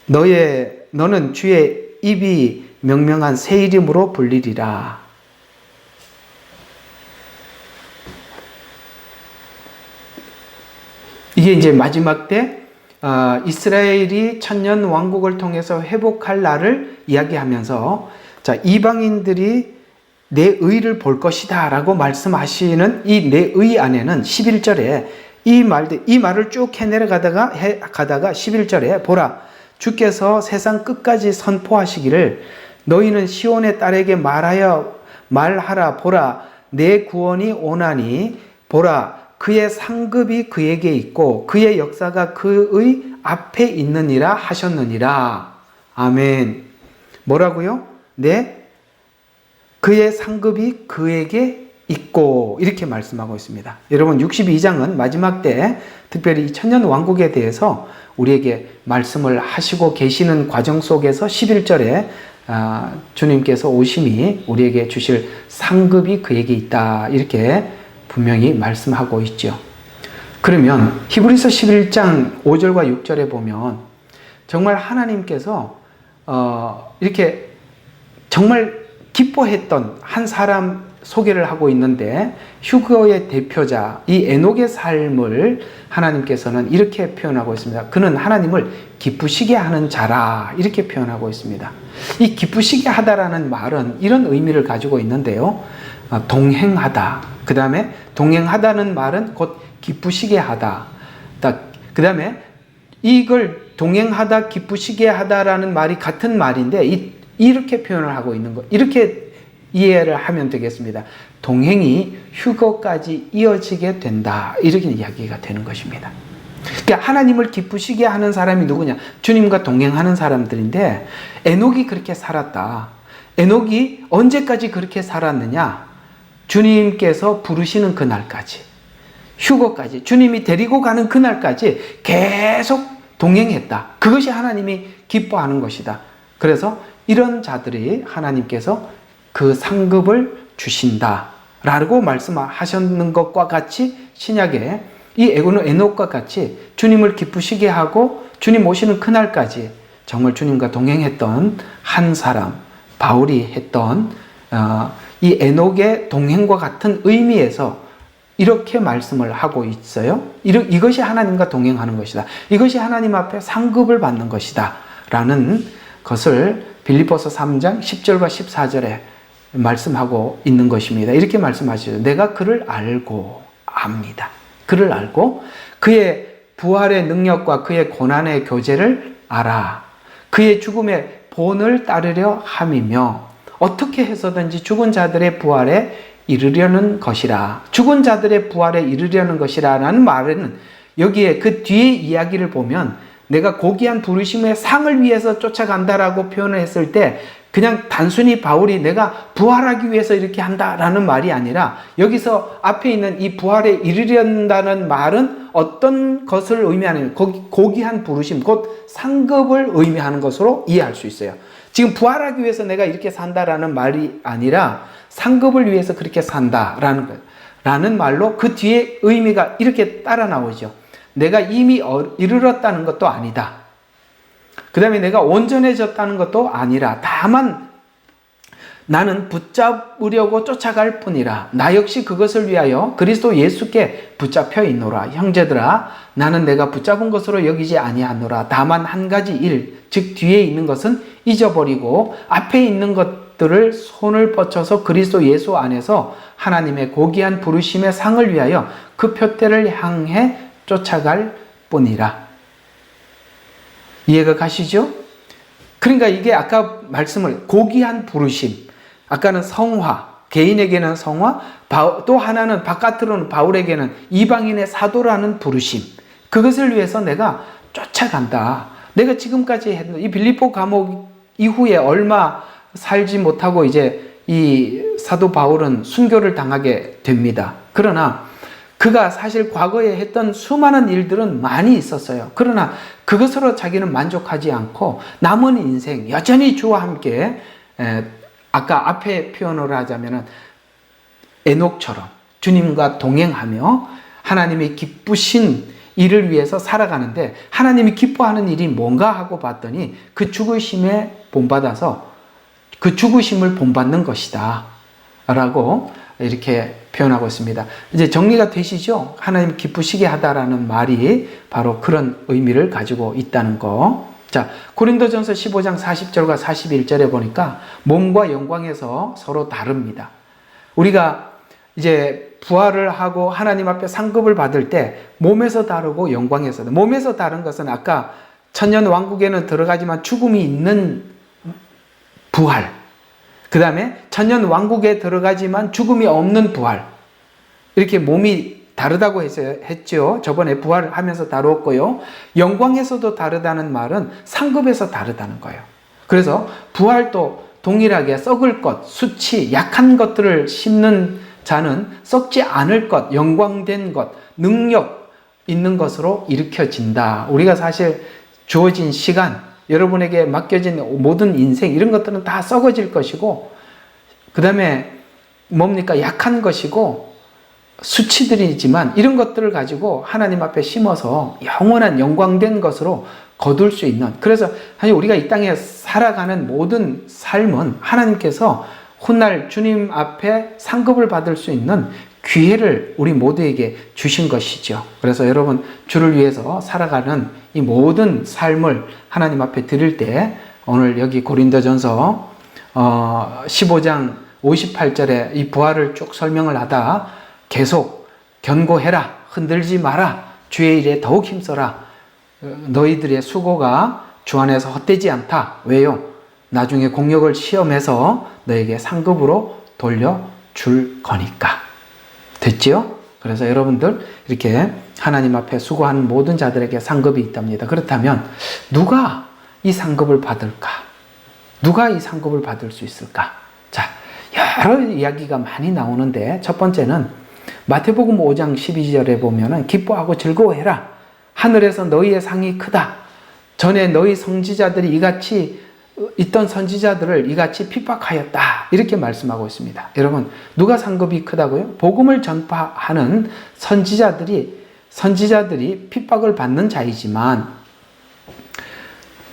너는 주의 입이 명명한 새 이름으로 불리리라. 이게 이제 마지막 때 이스라엘이 천년 왕국을 통해서 회복할 날을 이야기하면서, 자, 이방인들이 내 의를 볼 것이다 라고 말씀하시는 이 내 의 안에는 11절에 이 말을 쭉 해내려가다가 11절에 보라, 주께서 세상 끝까지 선포하시기를 너희는 시온의 딸에게 말하라. 보라, 내 구원이 오나니 보라, 그의 상급이 그에게 있고 그의 역사가 그의 앞에 있느니라 하셨느니라. 아멘. 뭐라고요? 그의 상급이 그에게 있고, 이렇게 말씀하고 있습니다. 여러분, 62장은 마지막 때 특별히 이 천년 왕국에 대해서 우리에게 말씀을 하시고 계시는 과정 속에서 11절에 주님께서 오심이 우리에게 주실 상급이 그에게 있다, 이렇게 분명히 말씀하고 있죠. 그러면 히브리서 11장 5절과 6절에 보면 정말 하나님께서 이렇게 정말 기뻐했던 한 사람 소개를 하고 있는데, 휴거의 대표자 이 에녹의 삶을 하나님께서는 이렇게 표현하고 있습니다. 그는 하나님을 기쁘시게 하는 자라, 이렇게 표현하고 있습니다. 이 기쁘시게 하다라는 말은 이런 의미를 가지고 있는데요. 동행하다. 그 다음에 동행하다는 말은 곧 기쁘시게 하다. 그 다음에 이걸 동행하다, 기쁘시게 하다라는 말이 같은 말인데 이렇게 표현을 하고 있는 거, 이렇게 이해를 하면 되겠습니다. 동행이 휴거까지 이어지게 된다, 이렇게 이야기가 되는 것입니다. 그러니까 하나님을 기쁘시게 하는 사람이 누구냐? 주님과 동행하는 사람들인데, 에녹이 그렇게 살았다. 에녹이 언제까지 그렇게 살았느냐? 주님께서 부르시는 그날까지, 휴거까지, 주님이 데리고 가는 그날까지 계속 동행했다. 그것이 하나님이 기뻐하는 것이다. 그래서 이런 자들이 하나님께서 그 상급을 주신다라고 말씀하셨는 것과 같이, 신약에 이 에녹과 같이 주님을 기쁘시게 하고 주님 오시는 그날까지 정말 주님과 동행했던 한 사람, 바울이 했던 이 에녹의 동행과 같은 의미에서 이렇게 말씀을 하고 있어요. 이것이 하나님과 동행하는 것이다. 이것이 하나님 앞에 상급을 받는 것이다 라는 것을 빌립보서 3장 10절과 14절에 말씀하고 있는 것입니다. 이렇게 말씀하시죠. 내가 그를 알고 압니다. 그를 알고 그의 부활의 능력과 그의 고난의 교제를 알아. 그의 죽음의 본을 따르려 함이며 어떻게 해서든지 죽은 자들의 부활에 이르려는 것이라. 죽은 자들의 부활에 이르려는 것이라 라는 말에는, 여기에 그 뒤에 이야기를 보면 내가 고귀한 부르심의 상을 위해서 쫓아간다라고 표현을 했을 때 그냥 단순히 바울이 내가 부활하기 위해서 이렇게 한다라는 말이 아니라, 여기서 앞에 있는 이 부활에 이르려다는 말은 어떤 것을 의미하는, 고귀한 부르심, 곧 상급을 의미하는 것으로 이해할 수 있어요. 지금 부활하기 위해서 내가 이렇게 산다라는 말이 아니라 상급을 위해서 그렇게 산다라는 것, 라는 말로 그 뒤에 의미가 이렇게 따라 나오죠. 내가 이미 이르렀다는 것도 아니다. 그 다음에 내가 온전해졌다는 것도 아니라, 다만 나는 붙잡으려고 쫓아갈 뿐이라. 나 역시 그것을 위하여 그리스도 예수께 붙잡혀 있노라. 형제들아, 나는 내가 붙잡은 것으로 여기지 아니하노라. 다만 한 가지 일, 즉 뒤에 있는 것은 잊어버리고 앞에 있는 것들을 손을 뻗쳐서 그리스도 예수 안에서 하나님의 고귀한 부르심의 상을 위하여 그 표대를 향해 쫓아갈 뿐이라. 이해가 가시죠? 그러니까 이게 아까 말씀을 고귀한 부르심, 아까는 성화, 개인에게는 성화, 또 하나는 바깥으로는 바울에게는 이방인의 사도라는 부르심, 그것을 위해서 내가 쫓아간다. 내가 지금까지 했던 이 빌립보 감옥 이후에 얼마 살지 못하고 이제 이 사도 바울은 순교를 당하게 됩니다. 그러나 그가 사실 과거에 했던 수많은 일들은 많이 있었어요. 그러나 그것으로 자기는 만족하지 않고 남은 인생 여전히 주와 함께, 아까 앞에 표현을 하자면 에녹처럼 주님과 동행하며 하나님이 기쁘신 일을 위해서 살아가는데, 하나님이 기뻐하는 일이 뭔가 하고 봤더니 그 죽으심에 본받아서 그 죽으심을 본받는 것이다 라고 이렇게 표현하고 있습니다. 이제 정리가 되시죠? 하나님 기쁘시게 하다라는 말이 바로 그런 의미를 가지고 있다는 거. 자, 고린도전서 15장 40절과 41절에 보니까 몸과 영광에서 서로 다릅니다. 우리가 이제 부활을 하고 하나님 앞에 상급을 받을 때 몸에서 다르고 영광에서, 몸에서 다른 것은 아까 천년 왕국에는 들어가지만 죽음이 있는 부활, 그 다음에 천년 왕국에 들어가지만 죽음이 없는 부활, 이렇게 몸이 다르다고 했죠. 저번에 부활을 하면서 다루었고요. 영광에서도 다르다는 말은 상급에서 다르다는 거예요. 그래서 부활도 동일하게 썩을 것, 수치, 약한 것들을 심는 자는 썩지 않을 것, 영광된 것, 능력 있는 것으로 일으켜진다. 우리가 사실 주어진 시간, 여러분에게 맡겨진 모든 인생, 이런 것들은 다 썩어질 것이고, 그 다음에 뭡니까? 약한 것이고, 수치들이지만 이런 것들을 가지고 하나님 앞에 심어서 영원한 영광된 것으로 거둘 수 있는, 그래서 사실 우리가 이 땅에 살아가는 모든 삶은 하나님께서 훗날 주님 앞에 상급을 받을 수 있는 기회를 우리 모두에게 주신 것이죠. 그래서 여러분, 주를 위해서 살아가는 이 모든 삶을 하나님 앞에 드릴 때, 오늘 여기 고린도전서 15장 58절에 이 부활을 쭉 설명을 하다 계속 견고해라, 흔들지 마라, 주의 일에 더욱 힘써라, 너희들의 수고가 주 안에서 헛되지 않다. 왜요? 나중에 공력을 시험해서 너에게 상급으로 돌려줄 거니까. 됐지요? 그래서 여러분들 이렇게 하나님 앞에 수고하는 모든 자들에게 상급이 있답니다. 그렇다면 누가 이 상급을 받을까? 누가 이 상급을 받을 수 있을까? 자, 여러 이야기가 많이 나오는데 첫 번째는 마태복음 5장 12절에 보면은 기뻐하고 즐거워해라. 하늘에서 너희의 상이 크다. 전에 너희 선지자들이 이같이 있던 선지자들을 이같이 핍박하였다. 이렇게 말씀하고 있습니다. 여러분, 누가 상급이 크다고요? 복음을 전파하는 선지자들이 핍박을 받는 자이지만,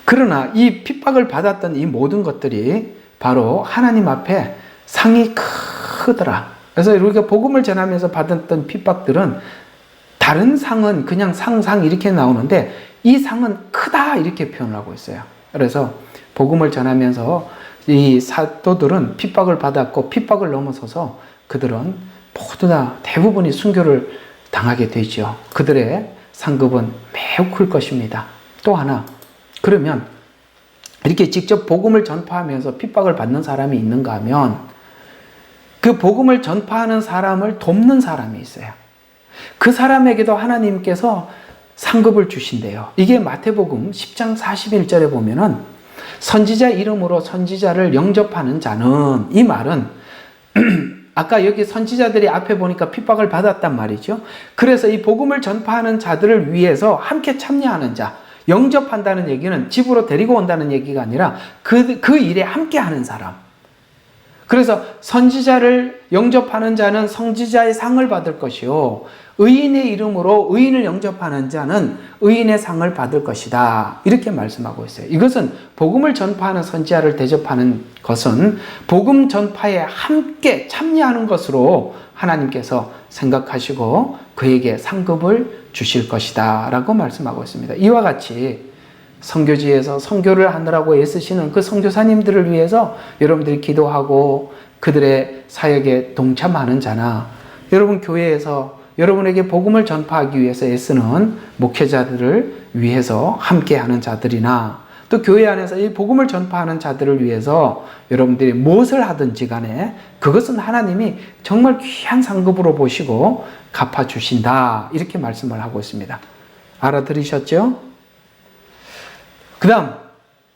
그러나 이 핍박을 받았던 이 모든 것들이 바로 하나님 앞에 상이 크더라. 그래서 우리가 복음을 전하면서 받았던 핍박들은 다른 상은 그냥 상 이렇게 나오는데 이 상은 크다 이렇게 표현을 하고 있어요. 그래서 복음을 전하면서 이 사도들은 핍박을 받았고 핍박을 넘어서서 그들은 모두 다 대부분이 순교를 당하게 되죠. 그들의 상급은 매우 클 것입니다. 또 하나, 그러면 이렇게 직접 복음을 전파하면서 핍박을 받는 사람이 있는가 하면 그 복음을 전파하는 사람을 돕는 사람이 있어요. 그 사람에게도 하나님께서 상급을 주신대요. 이게 마태복음 10장 41절에 보면은 선지자 이름으로 선지자를 영접하는 자는, 이 말은 아까 여기 선지자들이 앞에 보니까 핍박을 받았단 말이죠. 그래서 이 복음을 전파하는 자들을 위해서 함께 참여하는 자, 영접한다는 얘기는 집으로 데리고 온다는 얘기가 아니라 그 일에 함께 하는 사람. 그래서 선지자를 영접하는 자는 선지자의 상을 받을 것이요, 의인의 이름으로 의인을 영접하는 자는 의인의 상을 받을 것이다. 이렇게 말씀하고 있어요. 이것은 복음을 전파하는 선지자를 대접하는 것은 복음 전파에 함께 참여하는 것으로 하나님께서 생각하시고 그에게 상급을 주실 것이다 라고 말씀하고 있습니다. 이와 같이 선교지에서 선교를 하느라고 애쓰시는 그 선교사님들을 위해서 여러분들이 기도하고 그들의 사역에 동참하는 자나, 여러분 교회에서 여러분에게 복음을 전파하기 위해서 애쓰는 목회자들을 위해서 함께하는 자들이나, 또 교회 안에서 이 복음을 전파하는 자들을 위해서 여러분들이 무엇을 하든지 간에 그것은 하나님이 정말 귀한 상급으로 보시고 갚아주신다. 이렇게 말씀을 하고 있습니다. 알아들으셨죠? 그 다음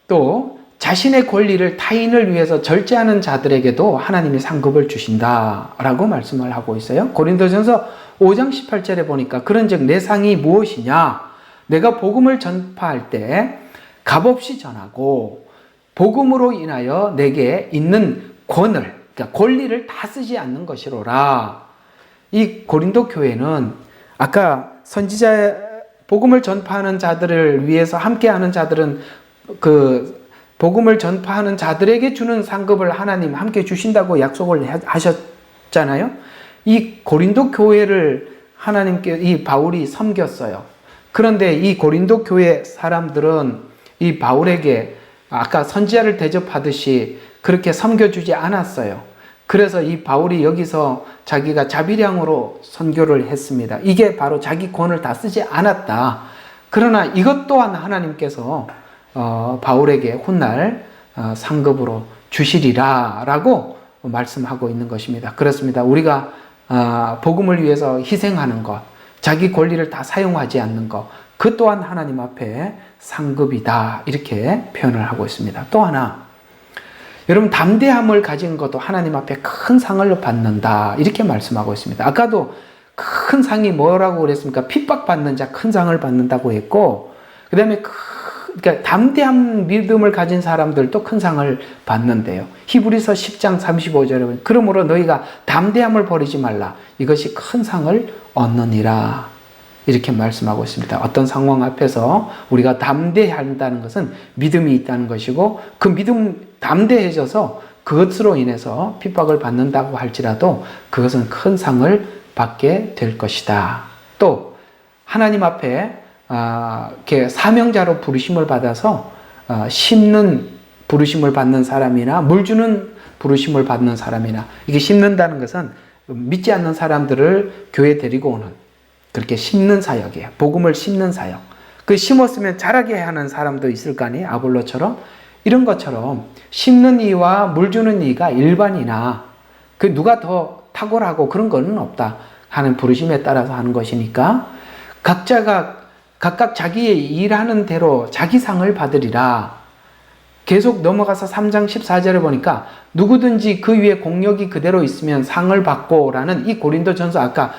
또 자신의 권리를 타인을 위해서 절제하는 자들에게도 하나님이 상급을 주신다라고 말씀을 하고 있어요. 고린도전서 5장 18절에 보니까 그런즉 내 상이 무엇이냐? 내가 복음을 전파할 때 값없이 전하고 복음으로 인하여 내게 있는 그러니까 권리를 다 쓰지 않는 것이로라. 이 고린도 교회는 아까 선지자 복음을 전파하는 자들을 위해서 함께하는 자들은 그 복음을 전파하는 자들에게 주는 상급을 하나님 함께 주신다고 약속을 하셨잖아요. 이 고린도 교회를 하나님께 이 바울이 섬겼어요. 그런데 이 고린도 교회 사람들은 이 바울에게 아까 선지자를 대접하듯이 그렇게 섬겨주지 않았어요. 그래서 이 바울이 여기서 자기가 자비량으로 선교를 했습니다. 이게 바로 자기 권을 다 쓰지 않았다. 그러나 이것 또한 하나님께서 바울에게 훗날 상급으로 주시리라 라고 말씀하고 있는 것입니다. 그렇습니다. 우리가 복음을 위해서 희생하는 것, 자기 권리를 다 사용하지 않는 것, 그 또한 하나님 앞에 상급이다. 이렇게 표현을 하고 있습니다. 또 하나, 여러분 담대함을 가진 것도 하나님 앞에 큰 상을 받는다. 이렇게 말씀하고 있습니다. 아까도 큰 상이 뭐라고 그랬습니까? 핍박받는 자 큰 상을 받는다고 했고, 그 다음에 그러니까 담대한 믿음을 가진 사람들도 큰 상을 받는데요. 히브리서 10장 35절에 보면 그러므로 너희가 담대함을 버리지 말라. 이것이 큰 상을 얻느니라. 이렇게 말씀하고 있습니다. 어떤 상황 앞에서 우리가 담대한다는 것은 믿음이 있다는 것이고 그 믿음 담대해져서 그것으로 인해서 핍박을 받는다고 할지라도 그것은 큰 상을 받게 될 것이다. 또 하나님 앞에 이렇게 사명자로 부르심을 받아서 심는 부르심을 받는 사람이나 물 주는 부르심을 받는 사람이나 이게 심는다는 것은 믿지 않는 사람들을 교회에 데리고 오는 그렇게 심는 사역이에요. 복음을 심는 사역. 그 심었으면 자라게 하는 사람도 있을 거 아니에요. 아볼로처럼. 이런 것처럼 심는 이와 물 주는 이가 일반이나 그 누가 더 탁월하고 그런 거는 없다 하는 부르심에 따라서 하는 것이니까 각자가 각각 자기의 일하는 대로 자기 상을 받으리라. 계속 넘어가서 3장 14절에 보니까 누구든지 그 위에 공력이 그대로 있으면 상을 받고 라는 이 고린도전서 아까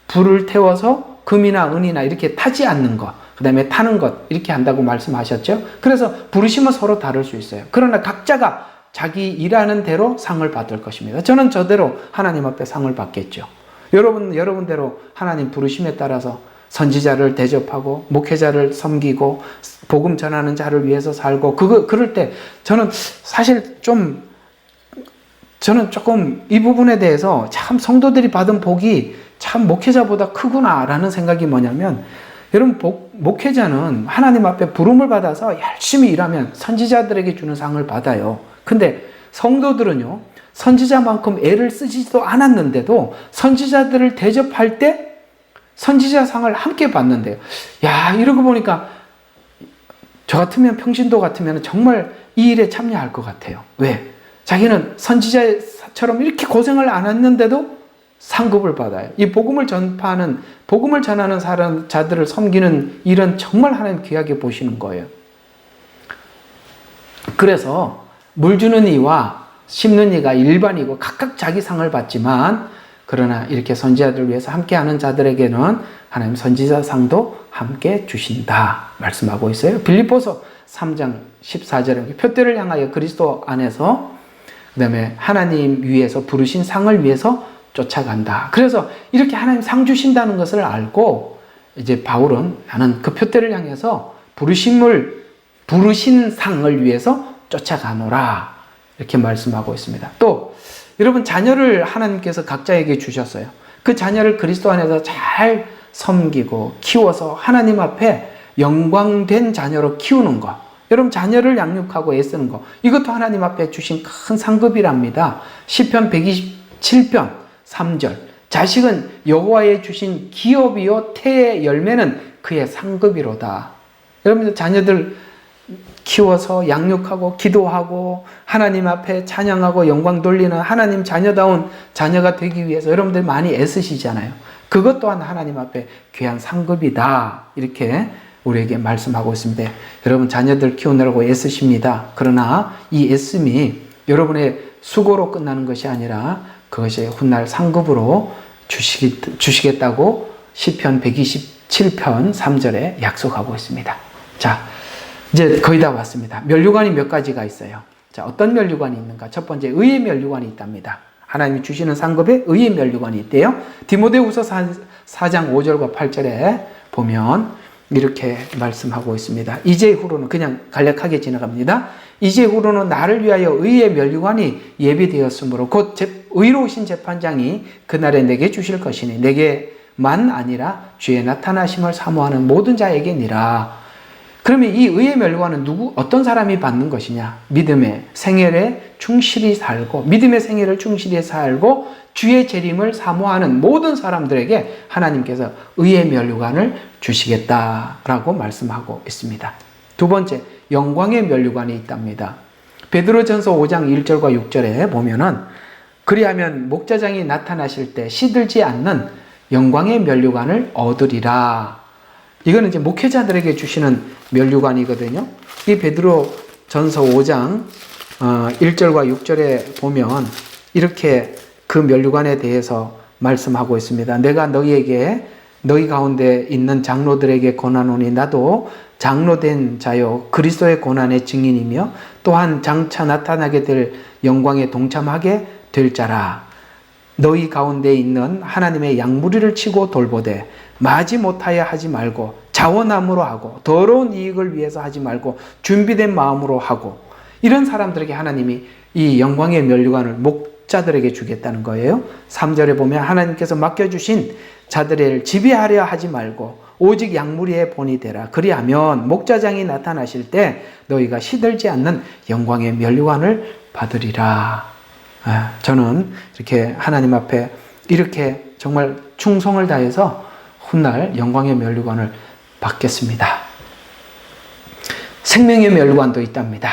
불을 태워서 금이나 은이나 이렇게 타지 않는 것, 그 다음에 타는 것 이렇게 한다고 말씀하셨죠. 그래서 부르심은 서로 다를 수 있어요. 그러나 각자가 자기 일하는 대로 상을 받을 것입니다. 저는 저대로 하나님 앞에 상을 받겠죠. 여러분대로 하나님 부르심에 따라서 선지자를 대접하고 목회자를 섬기고 복음 전하는 자를 위해서 살고 그럴 때 저는 사실 저는 조금 이 부분에 대해서 참 성도들이 받은 복이 참 목회자보다 크구나라는 생각이 뭐냐면 여러분 목회자는 하나님 앞에 부름을 받아서 열심히 일하면 선지자들에게 주는 상을 받아요. 근데 성도들은요 선지자만큼 애를 쓰지도 않았는데도 선지자들을 대접할 때 선지자 상을 함께 받는데요. 야, 이러고 보니까 저 같으면 평신도 같으면 정말 이 일에 참여할 것 같아요. 왜? 자기는 선지자처럼 이렇게 고생을 안 했는데도 상급을 받아요. 이 복음을 전하는 자들을 섬기는 일은 정말 하나님 귀하게 보시는 거예요. 그래서 물 주는 이와 심는 이가 일반이고 각각 자기 상을 받지만 그러나 이렇게 선지자들을 위해서 함께하는 자들에게는 하나님 선지자상도 함께 주신다 말씀하고 있어요. 빌립보서 3장 14절에 표대를 향하여 그리스도 안에서 그 다음에 하나님 위에서 부르신 상을 위해서 쫓아간다. 그래서 이렇게 하나님 상 주신다는 것을 알고 이제 바울은 나는 그 표대를 향해서 부르신 상을 위해서 쫓아가노라 이렇게 말씀하고 있습니다. 또 여러분 자녀를 하나님께서 각자에게 주셨어요. 그 자녀를 그리스도 안에서 잘 섬기고 키워서 하나님 앞에 영광된 자녀로 키우는 것. 여러분 자녀를 양육하고 애쓰는 것. 이것도 하나님 앞에 주신 큰 상급이랍니다. 시편 127편 3절. 자식은 여호와의 주신 기업이요 태의 열매는 그의 상급이로다. 여러분 자녀들 키워서 양육하고 기도하고 하나님 앞에 찬양하고 영광 돌리는 하나님 자녀다운 자녀가 되기 위해서 여러분들 많이 애쓰시잖아요. 그것 또한 하나님 앞에 귀한 상급이다. 이렇게 우리에게 말씀하고 있습니다. 여러분 자녀들 키우느라고 애쓰십니다. 그러나 이 애씀이 여러분의 수고로 끝나는 것이 아니라 그것이 훗날 상급으로 주시겠다고 시편 127편 3절에 약속하고 있습니다. 자, 이제 거의 다 왔습니다. 면류관이 몇 가지가 있어요. 자, 어떤 면류관이 있는가? 첫 번째, 의의 면류관이 있답니다. 하나님이 주시는 상급에 의의 면류관이 있대요. 디모데후서 4장 5절과 8절에 보면 이렇게 말씀하고 있습니다. 이제 후로는 그냥 간략하게 지나갑니다. 이제 후로는 나를 위하여 의의 면류관이 예비되었으므로 곧 의로우신 재판장이 그날에 내게 주실 것이니 내게만 아니라 주의 나타나심을 사모하는 모든 자에게니라. 그러면 이 의의 면류관은 어떤 사람이 받는 것이냐? 믿음의 생애를 충실히 살고 믿음의 생애를 충실히 살고 주의 재림을 사모하는 모든 사람들에게 하나님께서 의의 면류관을 주시겠다라고 말씀하고 있습니다. 두 번째, 영광의 면류관이 있답니다. 베드로전서 5장 1절과 6절에 보면은 그리하면 목자장이 나타나실 때 시들지 않는 영광의 면류관을 얻으리라. 이거는 이제 목회자들에게 주시는 면류관이거든요. 이 베드로전서 5장 1절과 6절에 보면 이렇게 그 면류관에 대해서 말씀하고 있습니다. 내가 너희에게 너희 가운데 있는 장로들에게 권하노니 나도 장로된 자요 그리스도의 고난의 증인이며 또한 장차 나타나게 될 영광에 동참하게 될 자라. 너희 가운데 있는 하나님의 양무리를 치고 돌보되 마지 못하여 하지 말고 자원함으로 하고 더러운 이익을 위해서 하지 말고 준비된 마음으로 하고, 이런 사람들에게 하나님이 이 영광의 면류관을 목자들에게 주겠다는 거예요. 3절에 보면 하나님께서 맡겨주신 자들을 지배하려 하지 말고 오직 양무리의 본이 되라. 그리하면 목자장이 나타나실 때 너희가 시들지 않는 영광의 면류관을 받으리라. 저는 이렇게 하나님 앞에 이렇게 정말 충성을 다해서 훗날 영광의 면류관을 받겠습니다. 생명의 면류관도 있답니다.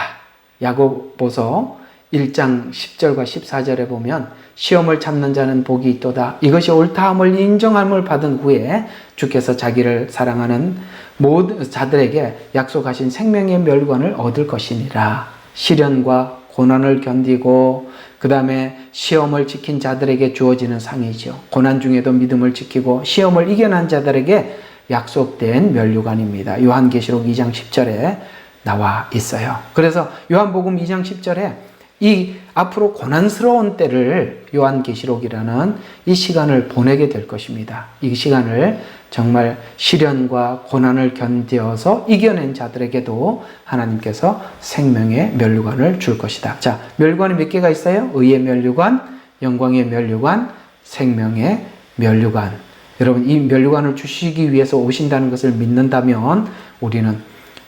야고보서 1장 10절과 14절에 보면 시험을 참는 자는 복이 있도다. 이것이 옳다함을 인정함을 받은 후에 주께서 자기를 사랑하는 모든 자들에게 약속하신 생명의 면류관을 얻을 것이니라. 시련과 고난을 견디고 그 다음에 시험을 지킨 자들에게 주어지는 상이죠. 고난 중에도 믿음을 지키고 시험을 이겨낸 자들에게 약속된 면류관입니다. 요한계시록 2장 10절에 나와 있어요. 그래서 요한복음 2장 10절에 이 앞으로 고난스러운 때를 요한계시록이라는 이 시간을 보내게 될 것입니다. 이 시간을 정말 시련과 고난을 견뎌서 이겨낸 자들에게도 하나님께서 생명의 면류관을 줄 것이다. 자, 면류관이 몇 개가 있어요? 의의 면류관, 영광의 면류관, 생명의 면류관. 여러분, 이 면류관을 주시기 위해서 오신다는 것을 믿는다면 우리는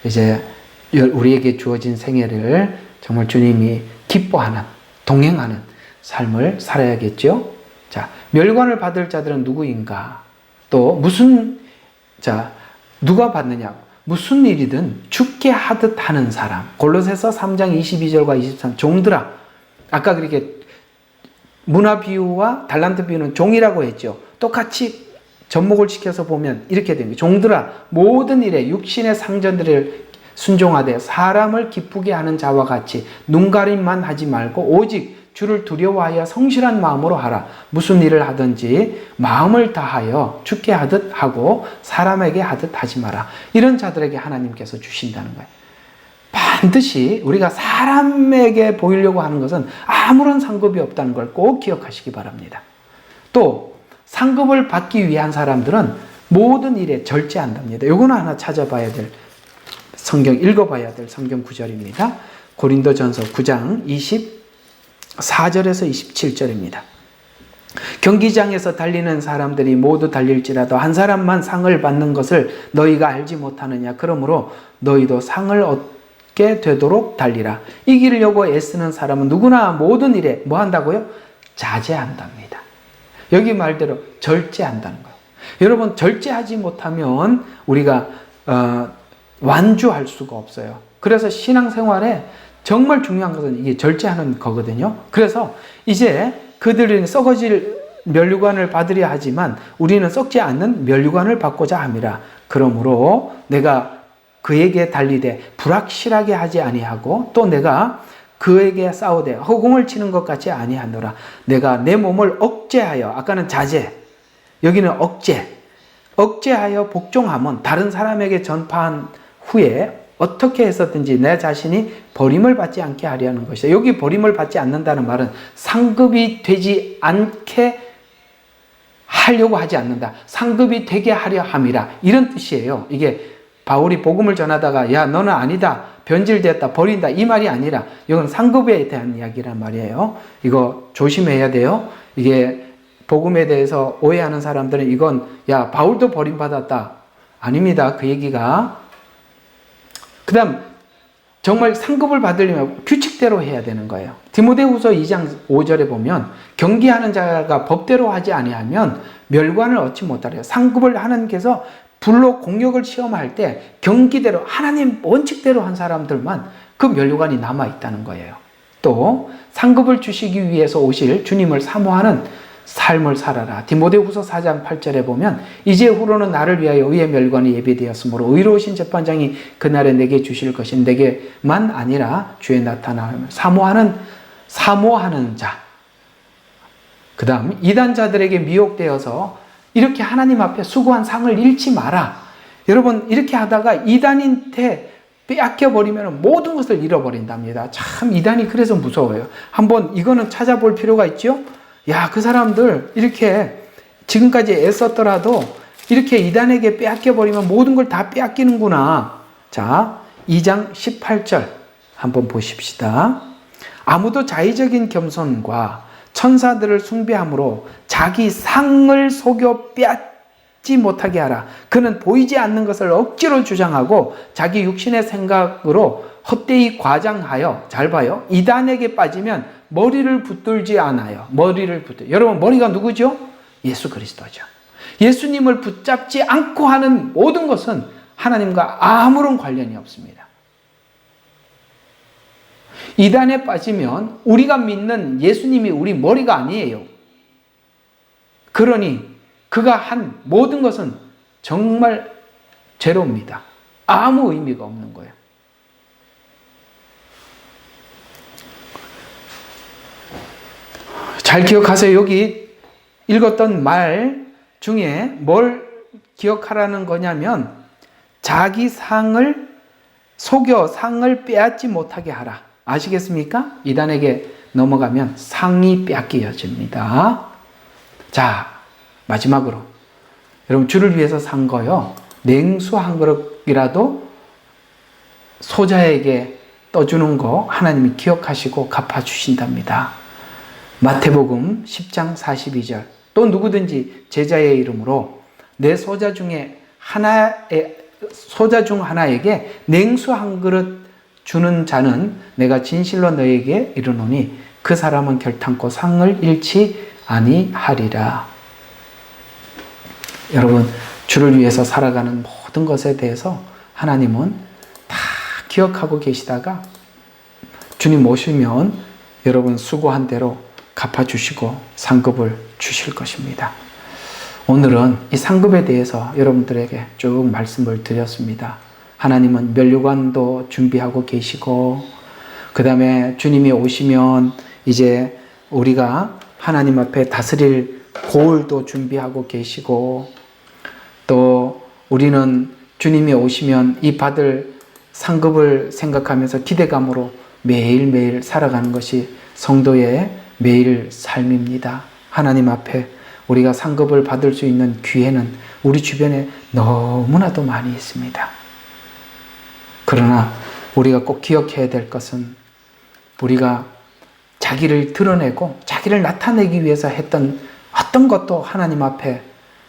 이제 우리에게 주어진 생애를 정말 주님이 기뻐하는, 동행하는 삶을 살아야겠죠. 자, 면류관을 받을 자들은 누구인가? 또 누가 받느냐? 무슨 일이든 죽게 하듯 하는 사람. 골로새서 3장 22절과 23, 종들아. 아까 그렇게 문화 비유와 달란트 비유는 종이라고 했죠. 똑같이 접목을 시켜서 보면 이렇게 됩니다. 종들아, 모든 일에 육신의 상전들을 순종하되 사람을 기쁘게 하는 자와 같이 눈가림만 하지 말고 오직 주를 두려워하여 성실한 마음으로 하라. 무슨 일을 하든지 마음을 다하여 주께 하듯 하고 사람에게 하듯 하지 마라. 이런 자들에게 하나님께서 주신다는 거예요. 반드시 우리가 사람에게 보이려고 하는 것은 아무런 상급이 없다는 걸 꼭 기억하시기 바랍니다. 또 상급을 받기 위한 사람들은 모든 일에 절제한답니다. 이거는 하나 찾아봐야 될, 성경 읽어봐야 될 성경 구절입니다. 고린도전서 9장 24절에서 27절입니다. 경기장에서 달리는 사람들이 모두 달릴지라도 한 사람만 상을 받는 것을 너희가 알지 못하느냐. 그러므로 너희도 상을 얻게 되도록 달리라. 이기려고 애쓰는 사람은 누구나 모든 일에 뭐 한다고요? 자제한답니다. 여기 말대로 절제한다는 거예요. 여러분, 절제하지 못하면 우리가 완주할 수가 없어요. 그래서 신앙생활에 정말 중요한 것은 이게 절제하는 거거든요. 그래서 이제 그들은 썩어질 면류관을 받으려 하지만 우리는 썩지 않는 면류관을 받고자 함이라. 그러므로 내가 그에게 달리되 불확실하게 하지 아니하고 또 내가 그에게 싸우되 허공을 치는 것 같이 아니하노라. 내가 내 몸을 억제하여, 아까는 자제, 여기는 억제하여 복종하면 다른 사람에게 전파한 후에 어떻게 해서든지 내 자신이 버림을 받지 않게 하려는 것이다. 여기 버림을 받지 않는다는 말은 상급이 되지 않게 하려고 하지 않는다. 상급이 되게 하려 함이라. 이런 뜻이에요. 이게 바울이 복음을 전하다가 야 너는 아니다, 변질됐다, 버린다, 이 말이 아니라 이건 상급에 대한 이야기란 말이에요. 이거 조심해야 돼요. 이게 복음에 대해서 오해하는 사람들은 이건 야 바울도 버림받았다. 아닙니다. 그 얘기가. 그 다음 정말 상급을 받으려면 규칙대로 해야 되는 거예요. 디모데후서 2장 5절에 보면 경기하는 자가 법대로 하지 아니하면 멸관을 얻지 못하래요. 상급을 하나님께서 불로 공력을 시험할 때 경기대로 하나님 원칙대로 한 사람들만 그 면류관이 남아있다는 거예요. 또 상급을 주시기 위해서 오실 주님을 사모하는 삶을 살아라. 디모데후서 4장 8절에 보면 이제 후로는 나를 위하여 의의 면류관이 예비되었으므로 의로우신 재판장이 그날에 내게 주실 것인 내게만 아니라 주의 나타남을 사모하는 자. 그 다음 이단자들에게 미혹되어서 이렇게 하나님 앞에 수고한 상을 잃지 마라. 여러분, 이렇게 하다가 이단한테 빼앗겨버리면 모든 것을 잃어버린답니다. 참 이단이 그래서 무서워요. 한번 이거는 찾아볼 필요가 있죠. 야, 그 사람들 이렇게 지금까지 애썼더라도 이렇게 이단에게 빼앗겨버리면 모든 걸 다 빼앗기는구나. 자, 2장 18절 한번 보십시다. 아무도 자의적인 겸손과 천사들을 숭배함으로 자기 상을 속여 빼앗지 못하게 하라. 그는 보이지 않는 것을 억지로 주장하고 자기 육신의 생각으로 헛되이 과장하여, 잘 봐요, 이단에게 빠지면 머리를 붙들지 않아요. 여러분, 머리가 누구죠? 예수 그리스도죠. 예수님을 붙잡지 않고 하는 모든 것은 하나님과 아무런 관련이 없습니다. 이단에 빠지면 우리가 믿는 예수님이 우리 머리가 아니에요. 그러니 그가 한 모든 것은 정말 제로입니다. 아무 의미가 없는 거예요. 잘 기억하세요. 여기 읽었던 말 중에 뭘 기억하라는 거냐면 자기 상을 속여 상을 빼앗지 못하게 하라. 아시겠습니까? 이단에게 넘어가면 상이 빼앗겨집니다. 자, 마지막으로 여러분, 주를 위해서 산 거요, 냉수 한 그릇이라도 소자에게 떠주는 거 하나님이 기억하시고 갚아주신답니다. 마태복음 10장 42절. 또 누구든지 제자의 이름으로 내 소자 중 하나에게 냉수 한 그릇 주는 자는 내가 진실로 너에게 이르노니 그 사람은 결탄코 상을 잃지 아니하리라. 여러분, 주를 위해서 살아가는 모든 것에 대해서 하나님은 다 기억하고 계시다가 주님 오시면 여러분 수고한 대로 갚아주시고 상급을 주실 것입니다. 오늘은 이 상급에 대해서 여러분들에게 쭉 말씀을 드렸습니다. 하나님은 면류관도 준비하고 계시고, 그 다음에 주님이 오시면 이제 우리가 하나님 앞에 다스릴 고을도 준비하고 계시고, 또 우리는 주님이 오시면 이 받을 상급을 생각하면서 기대감으로 매일매일 살아가는 것이 성도의 매일 삶입니다. 하나님 앞에 우리가 상급을 받을 수 있는 기회는 우리 주변에 너무나도 많이 있습니다. 그러나 우리가 꼭 기억해야 될 것은 우리가 자기를 드러내고 자기를 나타내기 위해서 했던 어떤 것도 하나님 앞에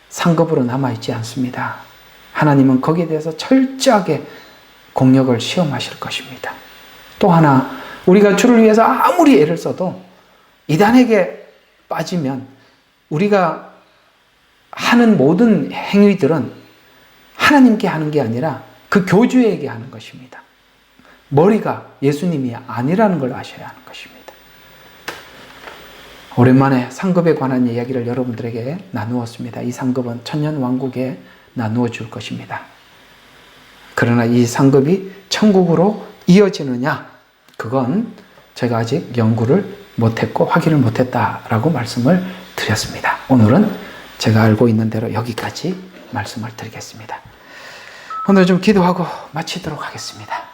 상급으로 남아있지 않습니다. 하나님은 거기에 대해서 철저하게 공력을 시험하실 것입니다. 또 하나, 우리가 주를 위해서 아무리 애를 써도 이단에게 빠지면 우리가 하는 모든 행위들은 하나님께 하는 게 아니라 그 교주에게 하는 것입니다. 머리가 예수님이 아니라는 걸 아셔야 하는 것입니다. 오랜만에 상급에 관한 이야기를 여러분들에게 나누었습니다. 이 상급은 천년왕국에 나누어 줄 것입니다. 그러나 이 상급이 천국으로 이어지느냐, 그건 제가 아직 연구를 못했고 확인을 못했다라고 말씀을 드렸습니다. 오늘은 제가 알고 있는 대로 여기까지 말씀을 드리겠습니다. 오늘 좀 기도하고 마치도록 하겠습니다.